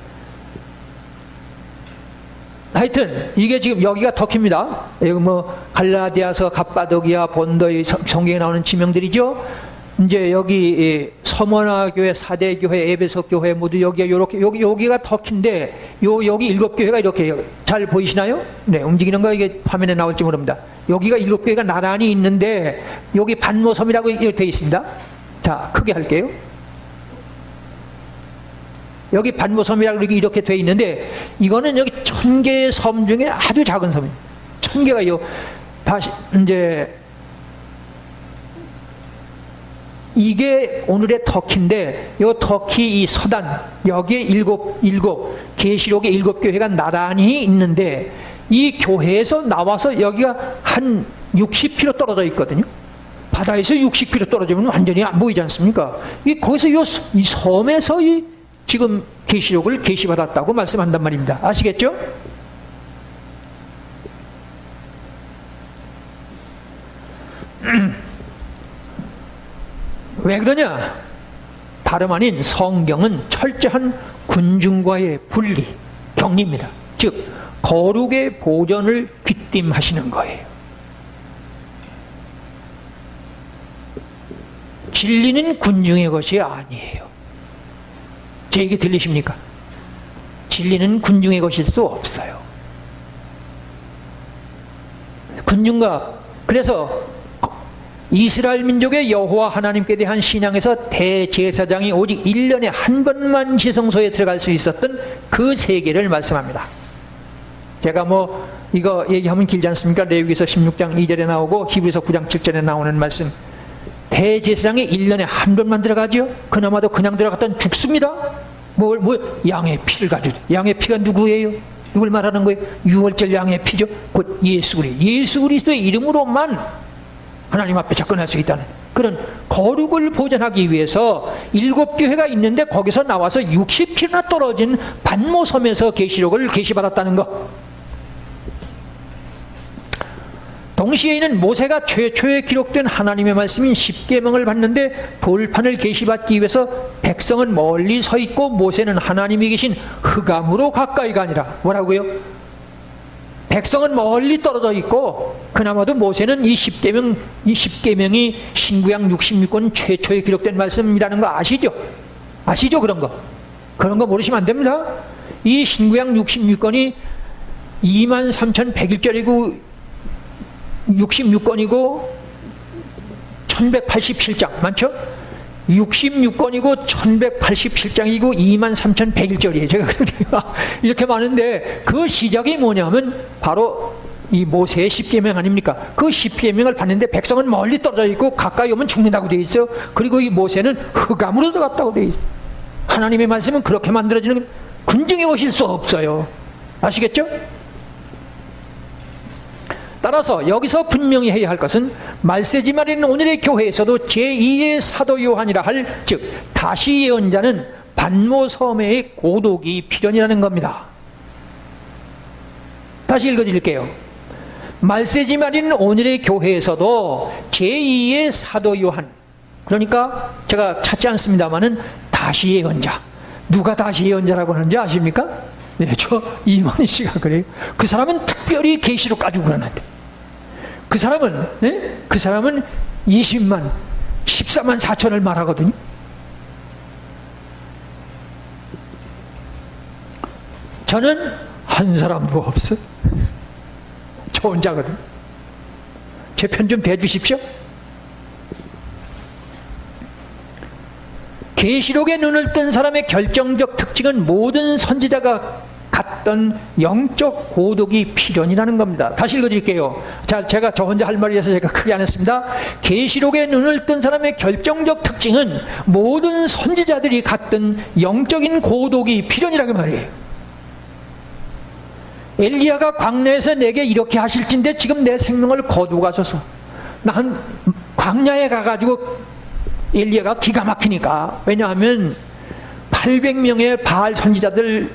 하여튼, 이게 지금 여기가 터키입니다. 여기 뭐, 갈라디아서, 갑바도기아, 본도의 성경에 나오는 지명들이죠. 이제 여기 서머나교회, 사대교회, 에베소교회 모두 여기가 터키인데 여기 7교회가 이렇게 잘 보이시나요? 네, 움직이는 거 이게 화면에 나올지 모릅니다. 여기가 7교회가 나란히 있는데 여기 반모섬이라고 되어 있습니다. 자, 크게 할게요. 여기 반모섬이라고 이렇게 되어 있는데 이거는 여기 1000개의 섬 중에 아주 작은 섬입니다. 1000개가 다시 이제 이게 오늘의 터키인데 이 터키 이 서단 여기에 일곱 계시록의 7교회가 나란히 있는데 이 교회에서 나와서 여기가 한 60km 떨어져 있거든요. 바다에서 60km 떨어지면 완전히 안 보이지 않습니까? 거기서 이 섬에서 지금 계시록을 계시받았다고 말씀한단 말입니다. 아시겠죠? 왜 그러냐? 다름 아닌 성경은 철저한 군중과의 분리, 격리입니다. 즉 거룩의 보존을 귀띔하시는 거예요. 진리는 군중의 것이 아니에요. 제 얘기 들리십니까? 진리는 군중의 것일 수 없어요. 그래서 이스라엘 민족의 여호와 하나님께 대한 신앙에서 대제사장이 오직 1년에 한 번만 지성소에 들어갈 수 있었던 그 세계를 말씀합니다. 제가 이거 얘기하면 길지 않습니까? 레위기서 16장 2절에 나오고 히브리서 9장 7절에 나오는 말씀. 대제사장이 1년에 한 번만 들어가죠. 그나마도 그냥 들어갔다면 죽습니다. 양의 피를 가지고. 양의 피가 누구예요? 누굴 말하는 거예요? 유월절 양의 피죠. 곧 예수 그리스도의 이름으로만 하나님 앞에 접근할 수 있다는 그런 거룩을 보존하기 위해서 7교회가 있는데 거기서 나와서 60km나 떨어진 반모섬에서 계시록을 계시받았다는 것. 동시에는 모세가 최초에 기록된 하나님의 말씀인 십계명을 받는데 돌판을 계시받기 위해서 백성은 멀리 서 있고 모세는 하나님이 계신 흑암으로 가까이 가니라. 뭐라고요? 백성은 멀리 떨어져 있고 그나마도 모세는 이 십계명이 신구약 66권 최초에 기록된 말씀이라는 거 아시죠? 아시죠? 그런 거 모르시면 안 됩니다. 이 신구약 66권이 23,101절이고 66권이고 1187장 많죠? 66권이고 1187장이고 23,101절이에요. 제가 이렇게 많은데 그 시작이 뭐냐면 바로 이 모세의 십계명 아닙니까? 그 십계명을 받는데 백성은 멀리 떨어져 있고 가까이 오면 죽는다고 되어 있어요. 그리고 이 모세는 흑암으로 들어갔다고 되어 있어요. 하나님의 말씀은 그렇게 만들어지는 군중에 오실 수 없어요. 아시겠죠? 따라서 여기서 분명히 해야 할 것은 말세지 말인 오늘의 교회에서도 제2의 사도 요한이라 할 즉 다시 예언자는 반모섬의 고독이 필연이라는 겁니다. 다시 읽어드릴게요. 말세지 말인 오늘의 교회에서도 제2의 사도 요한, 그러니까 제가 찾지 않습니다만은 다시 예언자. 누가 다시 예언자라고 하는지 아십니까? 네, 저 이만희 씨가 그래요. 그 사람은 특별히 계시록 가지고 그러는데 그 사람은 20만 14만 4천을 말하거든요. 저는 한 사람도 없어. 저 혼자거든. 제 편 좀 대주십시오. 계시록에 눈을 뜬 사람의 결정적 특징은 모든 선지자가 갔던 영적 고독이 필연이라는 겁니다. 다시 읽어드릴게요. 자, 제가 저 혼자 할 말이라서 제가 크게 안 했습니다. 계시록에 눈을 뜬 사람의 결정적 특징은 모든 선지자들이 갔던 영적인 고독이 필연이라고 말이에요. 엘리야가 광야에서 내게 이렇게 하실진데 지금 내 생명을 거두고 가소서. 난 광야에 가가지고 엘리야가 기가 막히니까. 왜냐하면 800명의 바알 선지자들,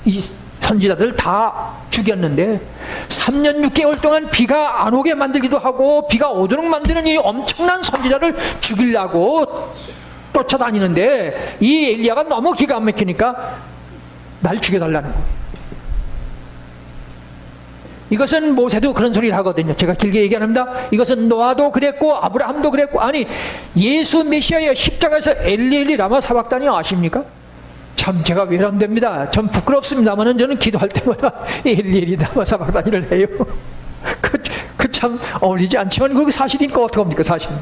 이 선지자들 다 죽였는데 3년 6개월 동안 비가 안 오게 만들기도 하고 비가 오도록 만드는 이 엄청난 선지자를 죽이려고 쫓아다니는데 이 엘리야가 너무 기가 막히니까 날 죽여달라는 거예요. 이것은 모세도 그런 소리를 하거든요. 제가 길게 얘기 안 합니다. 이것은 노아도 그랬고 아브라함도 그랬고, 아니 예수 메시아의 십자가에서 엘리 라마 사박단이 아십니까? 참 제가 외람됩니다. 전 부끄럽습니다만 저는 기도할 때마다 엘리 라마 사박단이를 해요. 그 참 어울리지 않지만 그게 사실이니까 어떡합니까? 사실은.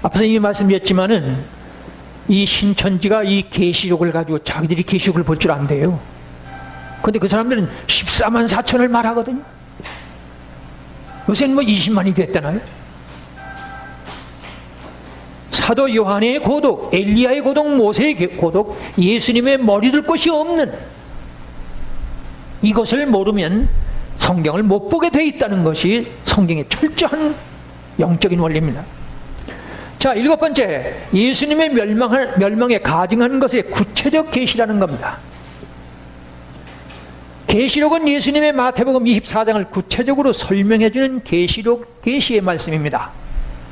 앞서 이미 말씀드렸지만은 이 신천지가 이 계시록을 가지고 자기들이 계시록을 볼 줄 안대요. 근데 그 사람들은 14만 4천을 말하거든요. 요새는 20만이 됐다나요? 사도 요한의 고독, 엘리야의 고독, 모세의 고독, 예수님의 머리 둘 곳이 없는 이것을 모르면 성경을 못 보게 돼 있다는 것이 성경의 철저한 영적인 원리입니다. 자, 7번째, 예수님의 멸망에 가증하는 것의 구체적 계시라는 겁니다. 계시록은 예수님의 마태복음 24장을 구체적으로 설명해주는 계시의 말씀입니다.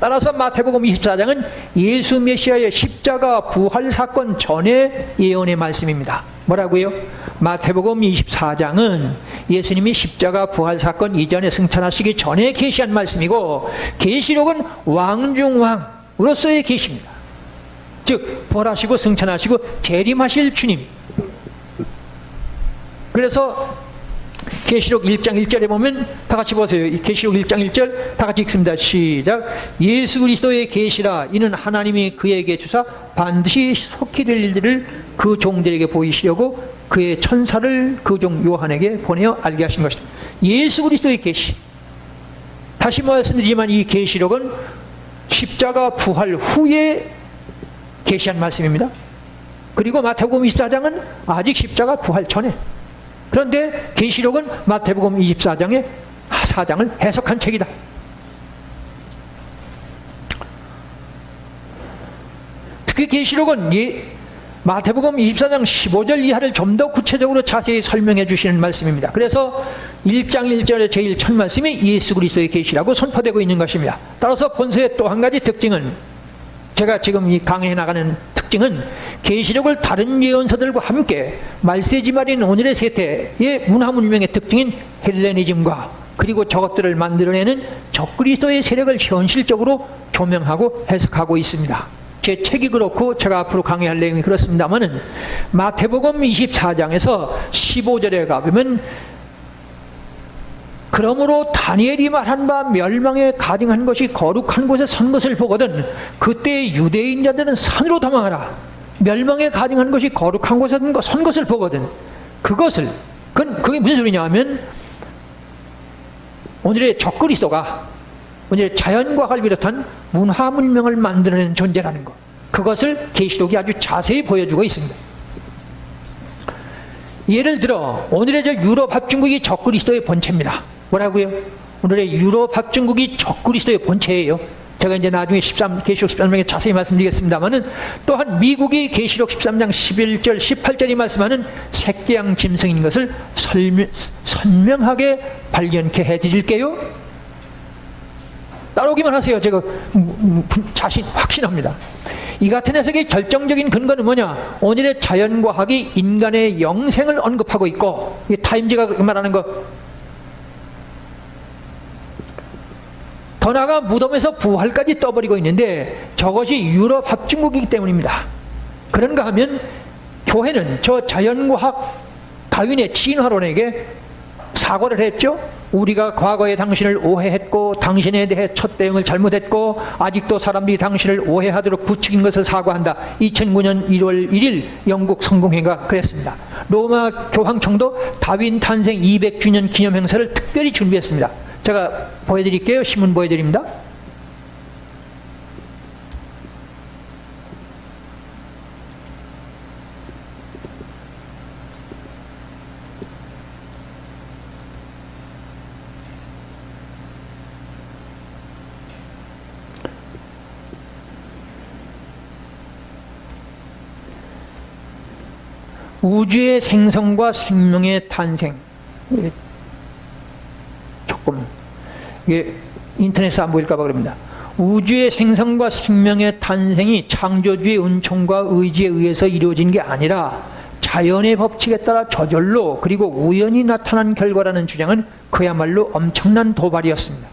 따라서 마태복음 24장은 예수 메시아의 십자가 부활 사건 전의 예언의 말씀입니다. 뭐라고요? 마태복음 24장은 예수님이 십자가 부활 사건 이전에 승천하시기 전에 계시한 말씀이고, 계시록은 왕중왕 으로서의 계시입니다. 즉 부활하시고 승천하시고 재림하실 주님. 그래서 계시록 1장 1절에 보면 다 같이 보세요. 계시록 1장 1절 다 같이 읽습니다. 시작. 예수 그리스도의 계시라. 이는 하나님이 그에게 주사 반드시 속히 될 일들을 그 종들에게 보이시려고 그의 천사를 그 종 요한에게 보내어 알게 하신 것이다. 예수 그리스도의 계시. 다시 말씀드리지만 이 계시록은 십자가 부활 후에 계시한 말씀입니다. 그리고 마태복음 24장은 아직 십자가 부활 전에. 그런데 계시록은 마태복음 24장의 4장을 해석한 책이다. 특히 계시록은 마태복음 24장 15절 이하를 좀 더 구체적으로 자세히 설명해 주시는 말씀입니다. 그래서 1장 1절의 제일 첫 말씀이 예수 그리스도의 계시라고 선포되고 있는 것입니다. 따라서 본서의 또 한 가지 특징은, 제가 지금 이 강의해 나가는 특징은 계시록을 다른 예언서들과 함께 말세지 말인 오늘의 세대의 문화 문명의 특징인 헬레니즘과 그리고 저것들을 만들어내는 적그리스도의 세력을 현실적으로 조명하고 해석하고 있습니다. 제 책이 그렇고 제가 앞으로 강의할 내용이 그렇습니다만은 마태복음 24장에서 15절에 가보면 그러므로 다니엘이 말한 바 멸망에 가증한 것이 거룩한 곳에 선 것을 보거든 그때 유대인 자들은 산으로 도망하라. 멸망에 가증한 것이 거룩한 곳에 선 것을 보거든 그게 무슨 소리냐 하면 오늘의 적그리스도가 오늘의 자연과학을 비롯한 문화 문명을 만들어내는 존재라는 것, 그것을 계시록이 아주 자세히 보여주고 있습니다. 예를 들어 오늘의 저 유럽 합중국이 적그리스도의 본체입니다. 뭐라고요? 오늘의 유럽 합중국이 적그리스도의 본체예요. 제가 이제 나중에 계시록 13장에 자세히 말씀드리겠습니다만은, 또한 미국이 계시록 13장 11절 18절이 말씀하는 색계양 짐승인 것을 선명하게 발견케 해드릴게요. 따라오기만 하세요. 제가 자신 확신합니다. 이 같은 해석의 결정적인 근거는 뭐냐? 오늘의 자연과학이 인간의 영생을 언급하고 있고, 이 타임즈가 말하는 거, 더 나아가 무덤에서 부활까지 떠버리고 있는데 저것이 유럽 합중국이기 때문입니다. 그런가 하면 교회는 저 자연과학 다윈의 진화론에게 사과를 했죠. 우리가 과거에 당신을 오해했고 당신에 대해 첫 대응을 잘못했고 아직도 사람들이 당신을 오해하도록 부추긴 것을 사과한다. 2009년 1월 1일 영국 성공회가 그랬습니다. 로마 교황청도 다윈 탄생 200주년 기념 행사를 특별히 준비했습니다. 제가 보여드릴게요. 신문 보여드립니다. 우주의 생성과 생명의 탄생. 조금 이게 인터넷에 안 보일까봐 그럽니다. 우주의 생성과 생명의 탄생이 창조주의 은총과 의지에 의해서 이루어진 게 아니라 자연의 법칙에 따라 저절로 그리고 우연히 나타난 결과라는 주장은 그야말로 엄청난 도발이었습니다.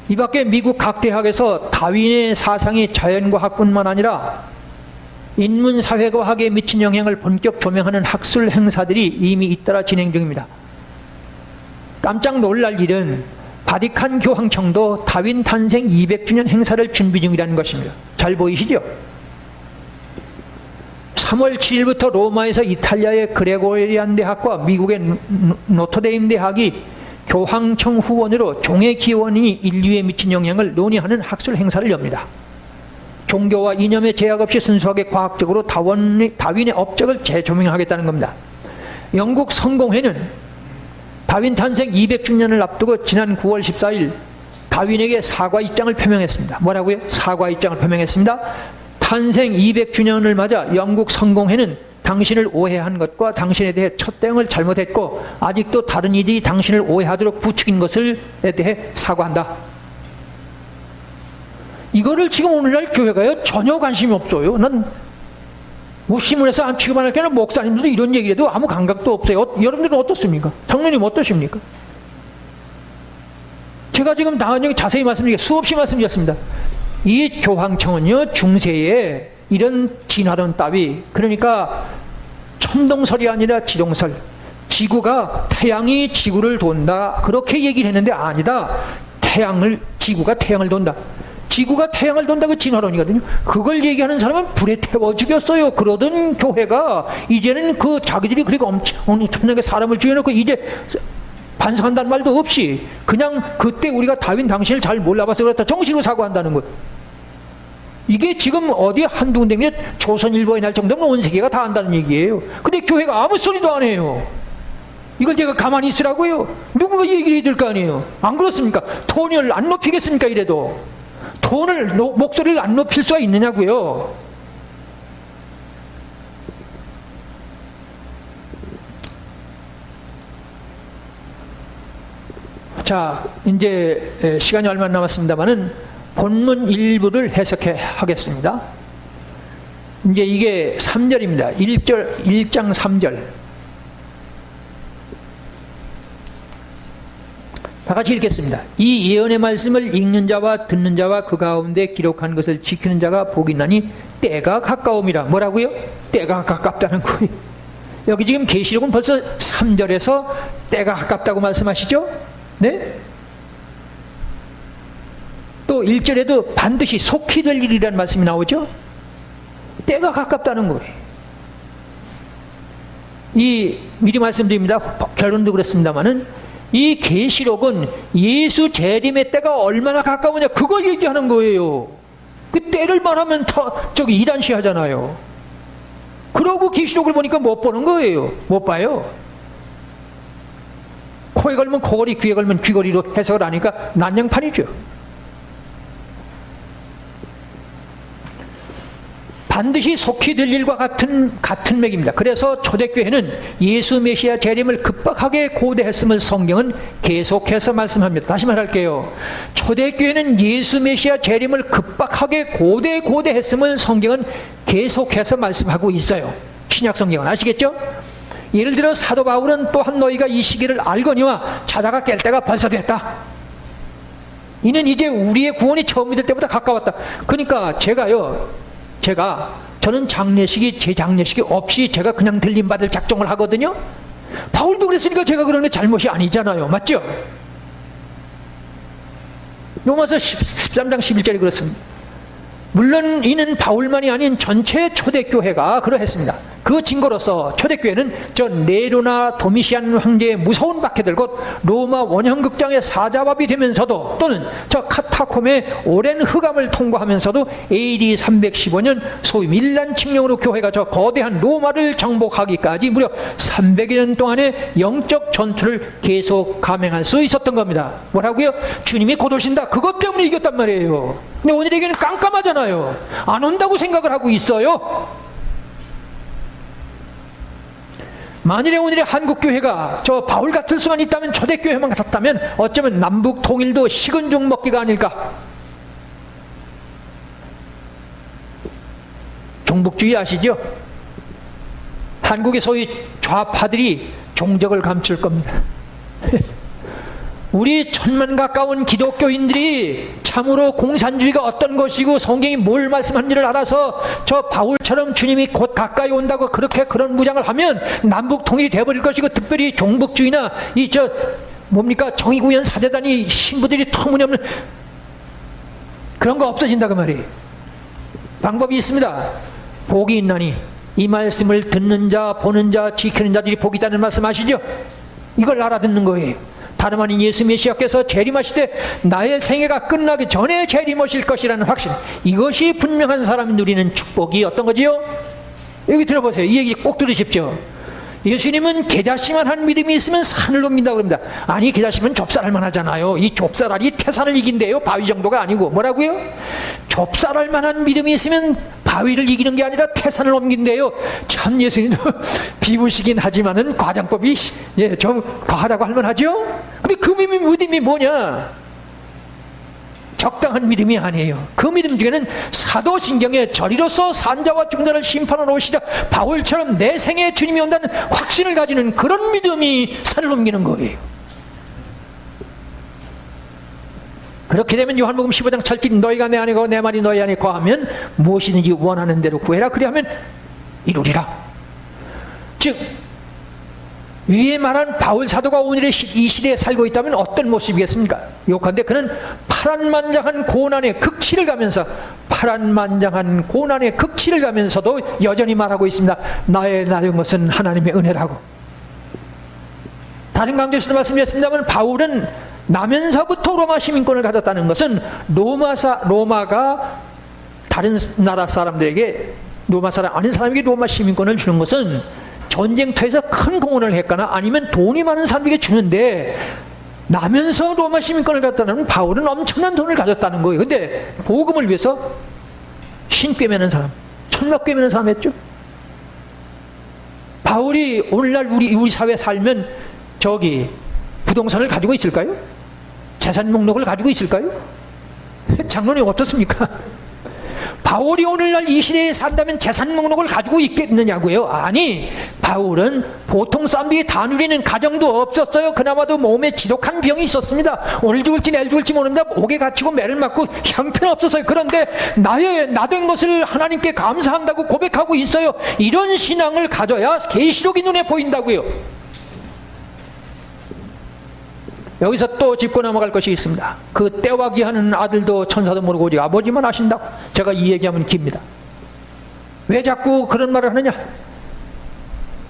이 밖에 미국 각 대학에서 다윈의 사상이 자연과학뿐만 아니라 인문사회과학에 미친 영향을 본격 조명하는 학술 행사들이 이미 잇따라 진행 중입니다. 깜짝 놀랄 일은 바티칸 교황청도 다윈 탄생 200주년 행사를 준비 중이라는 것입니다. 잘 보이시죠? 3월 7일부터 로마에서 이탈리아의 그레고리안 대학과 미국의 노트데임 대학이 교황청 후원으로 종의 기원이 인류에 미친 영향을 논의하는 학술 행사를 엽니다. 종교와 이념의 제약 없이 순수하게 과학적으로 다윈의 업적을 재조명하겠다는 겁니다. 영국 성공회는 다윈 탄생 200주년을 앞두고 지난 9월 14일 다윈에게 사과 입장을 표명했습니다. 뭐라고요? 사과 입장을 표명했습니다. 탄생 200주년을 맞아 영국 성공회는 당신을 오해한 것과 당신에 대해 첫 대응을 잘못했고 아직도 다른 이들이 당신을 오해하도록 부추긴 것에 대해 사과한다. 이거를 지금 오늘날 교회가요 전혀 관심이 없어요. 난 뭐 신문에서 안 취급 안 할 때는 목사님들도 이런 얘기를 해도 아무 감각도 없어요. 여러분들은 어떻습니까? 장로님 어떠십니까? 제가 지금 나온 얘기 자세히 말씀드리게 수없이 말씀드렸습니다. 이 교황청은요, 중세에 이런 진화론 따위, 그러니까 천동설이 아니라 지동설, 지구가 태양이 지구를 돈다 그렇게 얘기를 했는데 아니다. 지구가 태양을 돈다. 지구가 태양을 돈다 그 진화론이거든요. 그걸 얘기하는 사람은 불에 태워 죽였어요. 그러던 교회가 이제는 그 자기들이 그리고 엄청나게 사람을 죽여놓고 이제 반성한다는 말도 없이 그냥 그때 우리가 다윈 당신을 잘 몰라봐서 그렇다 정식으로 사과한다는 것. 이게 지금 어디 한두 군데 조선일보에 날 정도면 온 세계가 다 안다는 얘기예요. 근데 교회가 아무 소리도 안 해요. 이걸 제가 가만히 있으라고요? 누군가 얘기를 해야 될 거 아니에요. 안 그렇습니까? 톤을 안 높이겠습니까? 이래도 목소리를 안 높일 수가 있느냐고요. 자, 이제 시간이 얼마 안 남았습니다만은 본문 일부를 해석해 하겠습니다. 이제 이게 3절입니다. 1장 3절. 다 같이 읽겠습니다. 이 예언의 말씀을 읽는 자와 듣는 자와 그 가운데 기록한 것을 지키는 자가 복이 나니 때가 가까움이라. 뭐라고요? 때가 가깝다는 거예요. 여기 지금 계시록은 벌써 3절에서 때가 가깝다고 말씀하시죠? 네? 또 1절에도 반드시 속히 될 일이라는 말씀이 나오죠? 때가 가깝다는 거예요. 미리 말씀드립니다. 결론도 그렇습니다만은 이 계시록은 예수 재림의 때가 얼마나 가까우냐 그거 얘기하는 거예요. 그 때를 말하면 저기 이단시 하잖아요. 그러고 계시록을 보니까 못 보는 거예요. 못 봐요. 코에 걸면 코걸이, 귀에 걸면 귀걸이로 해석을 하니까 난장판이죠. 반드시 속히 될 일과 같은 맥입니다. 그래서 초대교회는 예수 메시아 재림을 급박하게 고대했음을 성경은 계속해서 말씀합니다. 다시 말할게요. 초대교회는 예수 메시아 재림을 급박하게 고대했음을 성경은 계속해서 말씀하고 있어요. 신약 성경은 아시겠죠? 예를 들어 사도 바울은 또한 너희가 이 시기를 알거니와 자다가 깰 때가 벌써 됐다. 이는 이제 우리의 구원이 처음이 될 때보다 가까웠다. 그러니까 저는 제 장례식이 없이 제가 그냥 들림받을 작정을 하거든요. 바울도 그랬으니까 제가 그러는 게 잘못이 아니잖아요. 맞죠? 로마서 13장 11절이 그렇습니다. 물론 이는 바울만이 아닌 전체 초대교회가 그러했습니다. 그 증거로서 초대교회는 저 네로나 도미시안 황제의 무서운 박해들 곧 로마 원형극장의 사자밥이 되면서도 또는 저 카타콤의 오랜 흑암을 통과하면서도 AD 315년 소위 밀란 칙령으로 교회가 저 거대한 로마를 정복하기까지 무려 300여 년 동안의 영적 전투를 계속 감행할 수 있었던 겁니다. 뭐라고요? 주님이 곧 오신다. 그것 때문에 이겼단 말이에요. 근데 오늘에게는 깜깜하잖아요. 안 온다고 생각을 하고 있어요. 만일에 오늘의 한국교회가 저 바울 같을 수만 있다면 초대교회만 같았다면 어쩌면 남북 통일도 식은 죽 먹기가 아닐까. 종북주의 아시죠? 한국의 소위 좌파들이 종적을 감출 겁니다. 우리 천만 가까운 기독교인들이 참으로 공산주의가 어떤 것이고 성경이 뭘 말씀하는지를 알아서 저 바울처럼 주님이 곧 가까이 온다고 그런 무장을 하면 남북 통일이 되어버릴 것이고, 특별히 종북주의나 정의구현 사제단이 신부들이 터무니없는 그런 거 없어진다 그 말이에요. 방법이 있습니다. 복이 있나니 이 말씀을 듣는 자, 보는 자, 지키는 자들이 복이 있다는 말씀 아시죠? 이걸 알아듣는 거예요. 다름 아닌 예수 메시아께서 재림하실 때 나의 생애가 끝나기 전에 재림하실 것이라는 확신, 이것이 분명한 사람이 누리는 축복이 어떤 거지요? 여기 들어보세요. 이 얘기 꼭 들으십시오. 예수님은 계자씨만 믿음이 있으면 산을 넘긴다고 그럽니다. 아니, 계자씨면 좁쌀알만 하잖아요. 이 좁쌀알이 태산을 이긴대요. 바위 정도가 아니고. 뭐라고요? 좁쌀알만한 믿음이 있으면 바위를 이기는 게 아니라 태산을 넘긴대요. 참 예수님도 비우시긴 하지만은 과장법이 좀 과하다고 할 만하죠. 근데 그 믿음이 뭐냐? 적당한 믿음이 아니에요. 그 믿음 중에는 사도신경에 저리로서 산자와 중자를 심판하러 오시자 바울처럼 내 생에 주님이 온다는 확신을 가지는 그런 믿음이 산을 넘기는 거예요. 그렇게 되면 요한복음 15장 7절 너희가 내 안에 거하고 내 말이 너희 안에 거하면 무엇이든지 원하는 대로 구해라. 그리하면 이루리라. 즉 위에 말한 바울 사도가 오늘의 이 시대에 살고 있다면 어떤 모습이겠습니까? 요컨대 그는 파란만장한 고난의 극치를 가면서 파란만장한 고난의 극치를 가면서도 여전히 말하고 있습니다. 나의 나은 것은 하나님의 은혜라고. 다른 강조에서도 말씀드렸습니다만 바울은 나면서부터 로마 시민권을 가졌다는 것은 로마가 다른 나라 사람들에게 로마 사람 아닌 사람에게 로마 시민권을 주는 것은 전쟁터에서 큰 공헌을 했거나 아니면 돈이 많은 사람에게 주는데 나면서 로마 시민권을 갖다는 바울은 엄청난 돈을 가졌다는 거예요. 근데 복음을 위해서 신꽤 매는 사람, 천막꽤 매는 사람 했죠. 바울이 오늘날 우리 사회에 살면 저기 부동산을 가지고 있을까요? 재산 목록을 가지고 있을까요? 장로님 어떻습니까? 바울이 오늘날 이 시대에 산다면 재산 목록을 가지고 있겠느냐고요? 아니, 바울은 보통 사람들이 다 누리는 가정도 없었어요. 그나마도 몸에 지독한 병이 있었습니다. 오늘 죽을지 내일 죽을지 모릅니다. 옥에 갇히고 매를 맞고 형편없었어요. 그런데 나 된 것을 하나님께 감사한다고 고백하고 있어요. 이런 신앙을 가져야 계시록이 눈에 보인다고요. 여기서 또 짚고 넘어갈 것이 있습니다. 그 때와 기하는 아들도 천사도 모르고 오직 아버지만 아신다고. 제가 이 얘기하면 깁니다. 왜 자꾸 그런 말을 하느냐?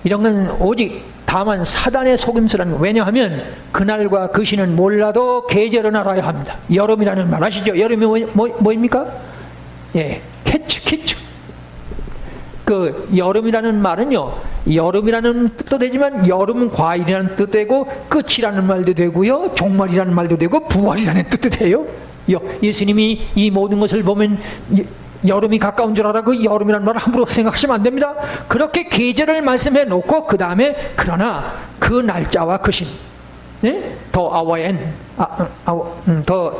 이런 건 오직 다만 사단의 속임수라는 거예요. 왜냐하면 그날과 그 시는 몰라도 계절은 알아야 합니다. 여름이라는 말 아시죠? 여름이 뭐입니까? 예, 키츠. 그 여름이라는 말은요, 여름이라는 뜻도 되지만 여름 과일이라는 뜻도 되고 끝이라는 말도 되고요, 종말이라는 말도 되고 부활이라는 뜻도 돼요. 예수님이 이 모든 것을 보면 여름이 가까운 줄 알아 그 여름이라는 말을 함부로 생각하시면 안 됩니다. 그렇게 계절을 말씀해 놓고 그 다음에 그러나 그 날짜와 그 신, 네? 더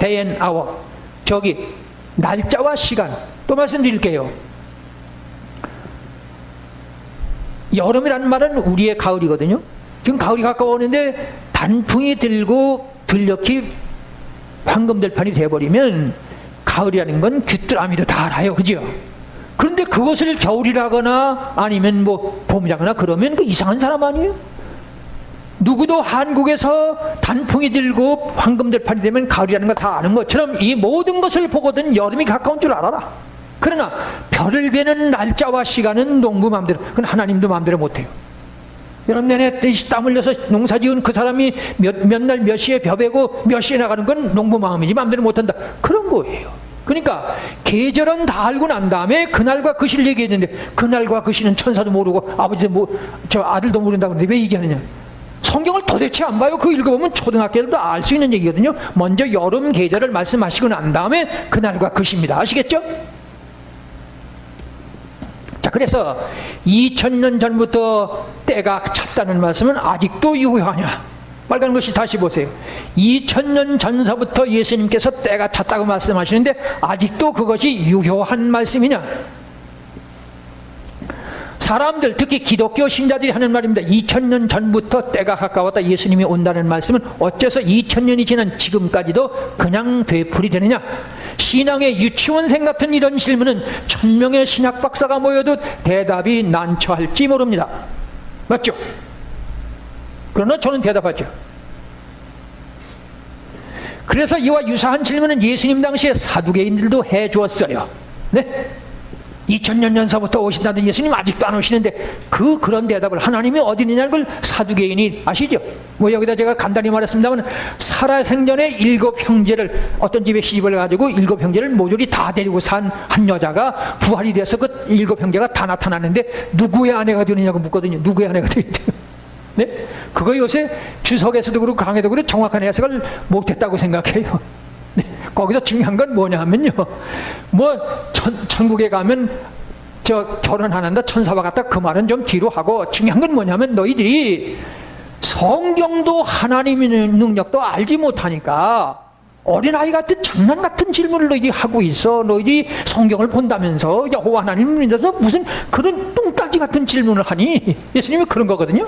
day and hour, 저기 날짜와 시간 또 말씀드릴게요. 여름이라는 말은 우리의 가을이거든요. 지금 가을이 가까워오는데 단풍이 들고 들녘이 황금들판이 돼버리면 가을이라는 건 귀뚜라미도 다 알아요. 그죠? 그런데 그것을 겨울이라거나 아니면 뭐 봄이라거나 그러면 그 이상한 사람 아니에요? 누구도 한국에서 단풍이 들고 황금들판이 되면 가을이라는 걸 다 아는 것처럼 이 모든 것을 보거든 여름이 가까운 줄 알아라. 그러나 별을 베는 날짜와 시간은 농부 마음대로, 그건 하나님도 마음대로 못해요. 여러분 내내 땀 흘려서 농사 지은 그 사람이 몇 날 몇 시에 벼 베고 몇 시에 나가는 건 농부 마음이지 마음대로 못한다. 그런 거예요. 그러니까 계절은 다 알고 난 다음에 그날과 그 시를 얘기했는데 그날과 그 시는 천사도 모르고 아버지도 저 아들도 모른다고 그러는데 왜 얘기하느냐? 성경을 도대체 안 봐요. 그거 읽어보면 초등학교도 알 수 있는 얘기거든요. 먼저 여름 계절을 말씀하시고 난 다음에 그날과 그 시입니다. 아시겠죠? 자, 그래서 2000년 전부터 때가 찼다는 말씀은 아직도 유효하냐? 빨간 글씨 다시 보세요. 2000년 전서부터 예수님께서 때가 찼다고 말씀하시는데 아직도 그것이 유효한 말씀이냐? 사람들, 특히 기독교 신자들이 하는 말입니다. 2000년 전부터 때가 가까웠다. 예수님이 온다는 말씀은 어째서 2000년이 지난 지금까지도 그냥 되풀이 되느냐? 신앙의 유치원생 같은 이런 질문은 1000명의 신학 박사가 모여도 대답이 난처할지 모릅니다. 맞죠? 그러나 저는 대답하죠. 그래서 이와 유사한 질문은 예수님 당시에 사두개인들도 해주었어요. 네? 2000년 전서부터 오신다는 예수님 아직도 안 오시는데 그런 대답을 하나님이 어디 있느냐는 걸 사두개인이 아시죠? 뭐 여기다 제가 간단히 말했습니다만 살아생전에 7 형제를 어떤 집에 시집을 가지고 7 형제를 모조리 다 데리고 산 한 여자가 부활이 돼서 그 7 형제가 다 나타났는데 누구의 아내가 되느냐고 묻거든요. 누구의 아내가 되느냐. 네? 그거 요새 주석에서도 그렇고 강에도 그렇고 정확한 해석을 못했다고 생각해요. 네, 거기서 중요한 건 뭐냐 하면요, 뭐 천국에 가면 저 결혼 안 한다 천사와 같다 그 말은 좀 뒤로 하고 중요한 건 뭐냐면 너희들이 성경도 하나님의 능력도 알지 못하니까 어린아이 같은 장난 같은 질문을 너희들이 하고 있어. 너희들이 성경을 본다면서 여호와 하나님을 믿어서 무슨 그런 뚱까지 같은 질문을 하니? 예수님이 그런 거거든요.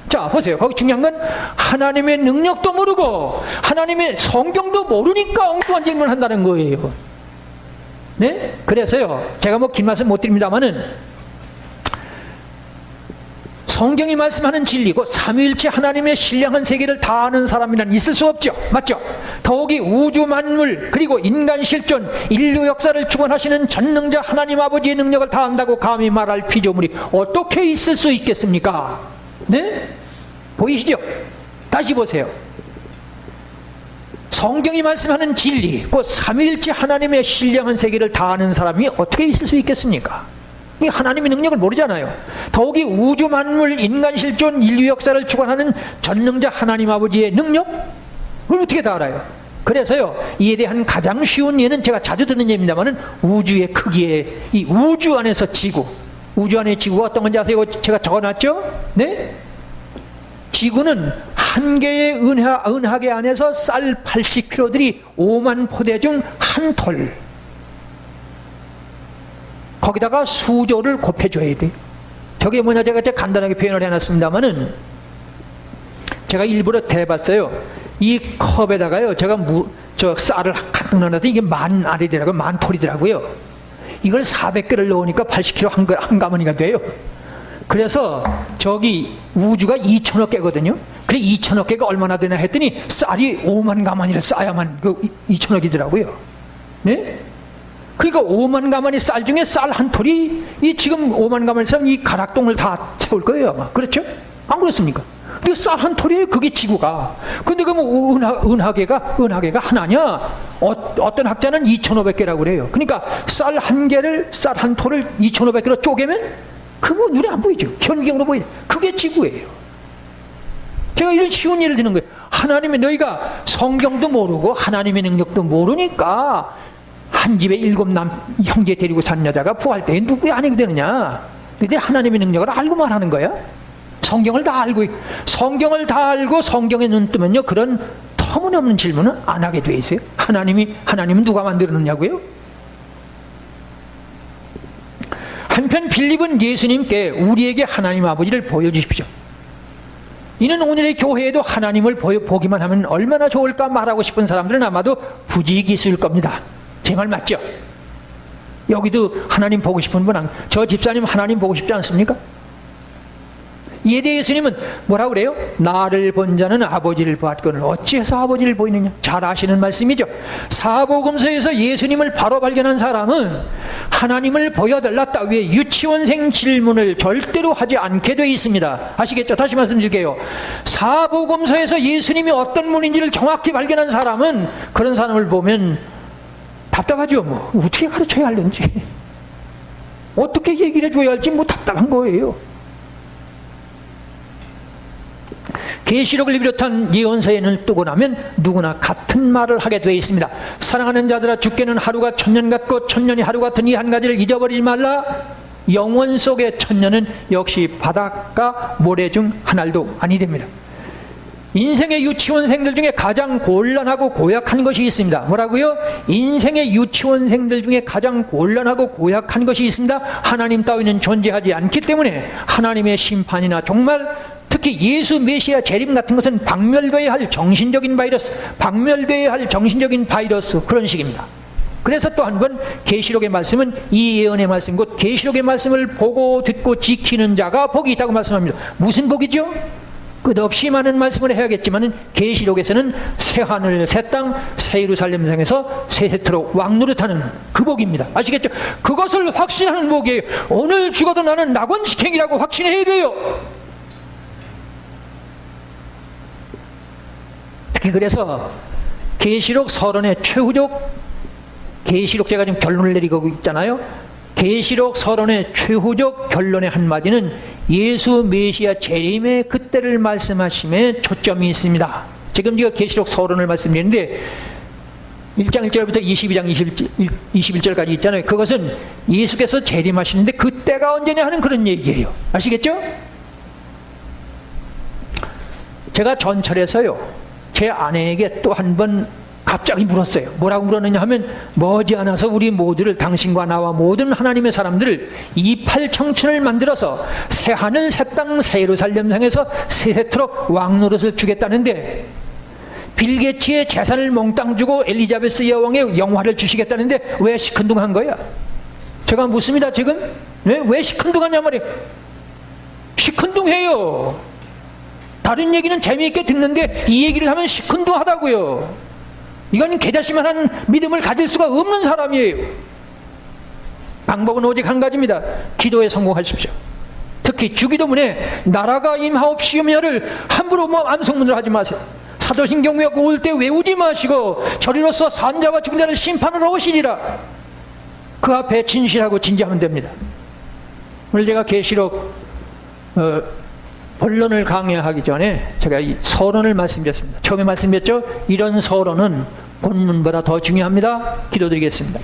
자, 보세요. 거기 중요한 건 하나님의 능력도 모르고 하나님의 성경도 모르니까 엉뚱한 질문을 한다는 거예요. 네? 그래서요, 제가 뭐 긴 말씀 못 드립니다만은 성경이 말씀하는 진리고 삼위일체 하나님의 신령한 세계를 다 아는 사람이란 있을 수 없죠. 맞죠? 더욱이 우주 만물 그리고 인간 실존 인류 역사를 주관하시는 전능자 하나님 아버지의 능력을 다 안다고 감히 말할 피조물이 어떻게 있을 수 있겠습니까? 네? 보이시죠? 다시 보세요. 성경이 말씀하는 진리, 그 삼위일체 하나님의 신령한 세계를 다 아는 사람이 어떻게 있을 수 있겠습니까? 이 하나님의 능력을 모르잖아요. 더욱이 우주 만물 인간 실존 인류 역사를 주관하는 전능자 하나님 아버지의 능력? 그걸 어떻게 다 알아요? 그래서요, 이에 대한 가장 쉬운 예는 제가 자주 듣는 예입니다만은 우주의 크기에, 이 우주 안에서 지구, 우주 안에 지구가 어떤 건지 아세요? 제가 적어놨죠? 네? 지구는 한 개의 은하계 안에서 쌀 80kg들이 5만 포대 중 한 톨. 거기다가 수조를 곱해줘야 돼. 저게 뭐냐, 제가 간단하게 표현을 해놨습니다만은 제가 일부러 대봤어요. 이 컵에다가요, 제가 저 쌀을 가득 넣어놨더니 이게 만 알이더라고요. 만 톨이더라고요. 이걸 400개를 넣으니까 80kg 한 가마니가 돼요. 그래서 저기 우주가 2천억 개거든요. 그래 2천억 개가 얼마나 되나 했더니 쌀이 5만 가마니를 쌓아야만 그 2천억이더라고요. 네? 그러니까 5만 가마니 쌀 중에 쌀 한 톨이 이 지금 5만 가마니 쌀 이 가락동을 다 채울 거예요 아마. 그렇죠? 안 그렇습니까? 근데 쌀 한 톨이에요. 그게 지구가. 근데 그 뭐 은하계가 하나냐? 어떤 학자는 2,500개라고 그래요. 그러니까 쌀 한 톨을 2,500개로 쪼개면 그 뭐 눈에 안 보이죠. 현경으로 보이죠. 그게 지구예요. 제가 이런 쉬운 예를 드는 거예요. 하나님의, 너희가 성경도 모르고 하나님의 능력도 모르니까 한 집에 7 형제 데리고 산 여자가 부활 때에 누구의 아내가 되느냐? 근데 하나님의 능력을 알고 말하는 거야. 성경을 다 알고 성경에 눈 뜨면요, 그런 터무니없는 질문은 안 하게 돼 있어요. 하나님은 누가 만들었느냐고요? 한편 빌립은 예수님께 우리에게 하나님 아버지를 보여주십시오. 이는 오늘의 교회에도 하나님을 보기만 하면 얼마나 좋을까 말하고 싶은 사람들은 아마도 부지기수일 겁니다. 제 말 맞죠? 여기도 하나님 보고 싶은 분, 저 집사님 하나님 보고 싶지 않습니까? 이에 대해 예수님은 뭐라고 그래요? 나를 본 자는 아버지를 보았거늘 어찌해서 아버지를 보이느냐? 잘 아시는 말씀이죠. 사복음서에서 예수님을 바로 발견한 사람은 하나님을 보여달라 위에 유치원생 질문을 절대로 하지 않게 되어 있습니다. 아시겠죠? 다시 말씀드릴게요. 사복음서에서 예수님이 어떤 분인지를 정확히 발견한 사람은 그런 사람을 보면 답답하죠. 뭐 어떻게 가르쳐야 할는지, 어떻게 얘기를 해줘야 할지 뭐 답답한 거예요. 계시록을 비롯한 예언서에는 뜨고 나면 누구나 같은 말을 하게 되어 있습니다. 사랑하는 자들아, 주께는 하루가 1000년 같고 1000년이 하루 같은 이 한 가지를 잊어버리지 말라. 영원 속의 1000년은 역시 바닷가 모래 중 한 알도 아니 됩니다. 인생의 유치원생들 중에 가장 곤란하고 고약한 것이 있습니다. 뭐라고요? 인생의 유치원생들 중에 가장 곤란하고 고약한 것이 있습니다. 하나님 따위는 존재하지 않기 때문에 하나님의 심판이나 종말, 특히 예수 메시아 재림 같은 것은 박멸되어야 할 정신적인 바이러스, 그런 식입니다. 그래서 또 한 번 계시록의 말씀은 이 예언의 말씀, 곧 계시록의 말씀을 보고 듣고 지키는 자가 복이 있다고 말씀합니다. 무슨 복이죠? 끝없이 많은 말씀을 해야겠지만 계시록에서는 새 하늘 새 땅 새 예루살렘 성에서 세세토록 왕노릇하는 그 복입니다. 아시겠죠? 그것을 확신하는 복이에요. 오늘 죽어도 나는 낙원식행이라고 확신해야 돼요. 특히 그래서 계시록 서론의 최후적, 계시록 제가 지금 결론을 내리고 있잖아요. 계시록 서론의 최후적 결론의 한마디는 예수 메시아 재림의 그때를 말씀하심에 초점이 있습니다. 지금 제가 계시록 서론을 말씀드리는데 1장 1절부터 22장 21절까지 있잖아요. 그것은 예수께서 재림하시는데 그때가 언제냐 하는 그런 얘기예요. 아시겠죠? 제가 전철에서요, 제 아내에게 또 한 번 갑자기 물었어요. 뭐라고 물었느냐 하면 머지않아서 우리 모두를, 당신과 나와 모든 하나님의 사람들을 이팔청춘을 만들어서 새하늘 새 땅 새 예루살렘 상에서 세세토록 왕노릇을 주겠다는데, 빌 게이츠의 재산을 몽땅 주고 엘리자베스 여왕의 영화를 주시겠다는데 왜 시큰둥한 거야? 제가 묻습니다. 지금 왜 시큰둥하냐 말이에요. 시큰둥해요. 다른 얘기는 재미있게 듣는데 이 얘기를 하면 시큰둥하다고요. 이건 개자씨만한 믿음을 가질 수가 없는 사람이에요. 방법은 오직 한 가지입니다. 기도에 성공하십시오. 특히 주기도문에 나라가 임하옵시며를 함부로 암송문을 하지 마세요. 사도신경구역 올 때 외우지 마시고 저리로서 산자와 죽은 자를 심판하러 오시리라. 그 앞에 진실하고 진지하면 됩니다. 오늘 제가 계시록 본론을 강의하기 전에 제가 이 서론을 말씀드렸습니다. 처음에 말씀드렸죠? 이런 서론은 본문보다 더 중요합니다. 기도드리겠습니다.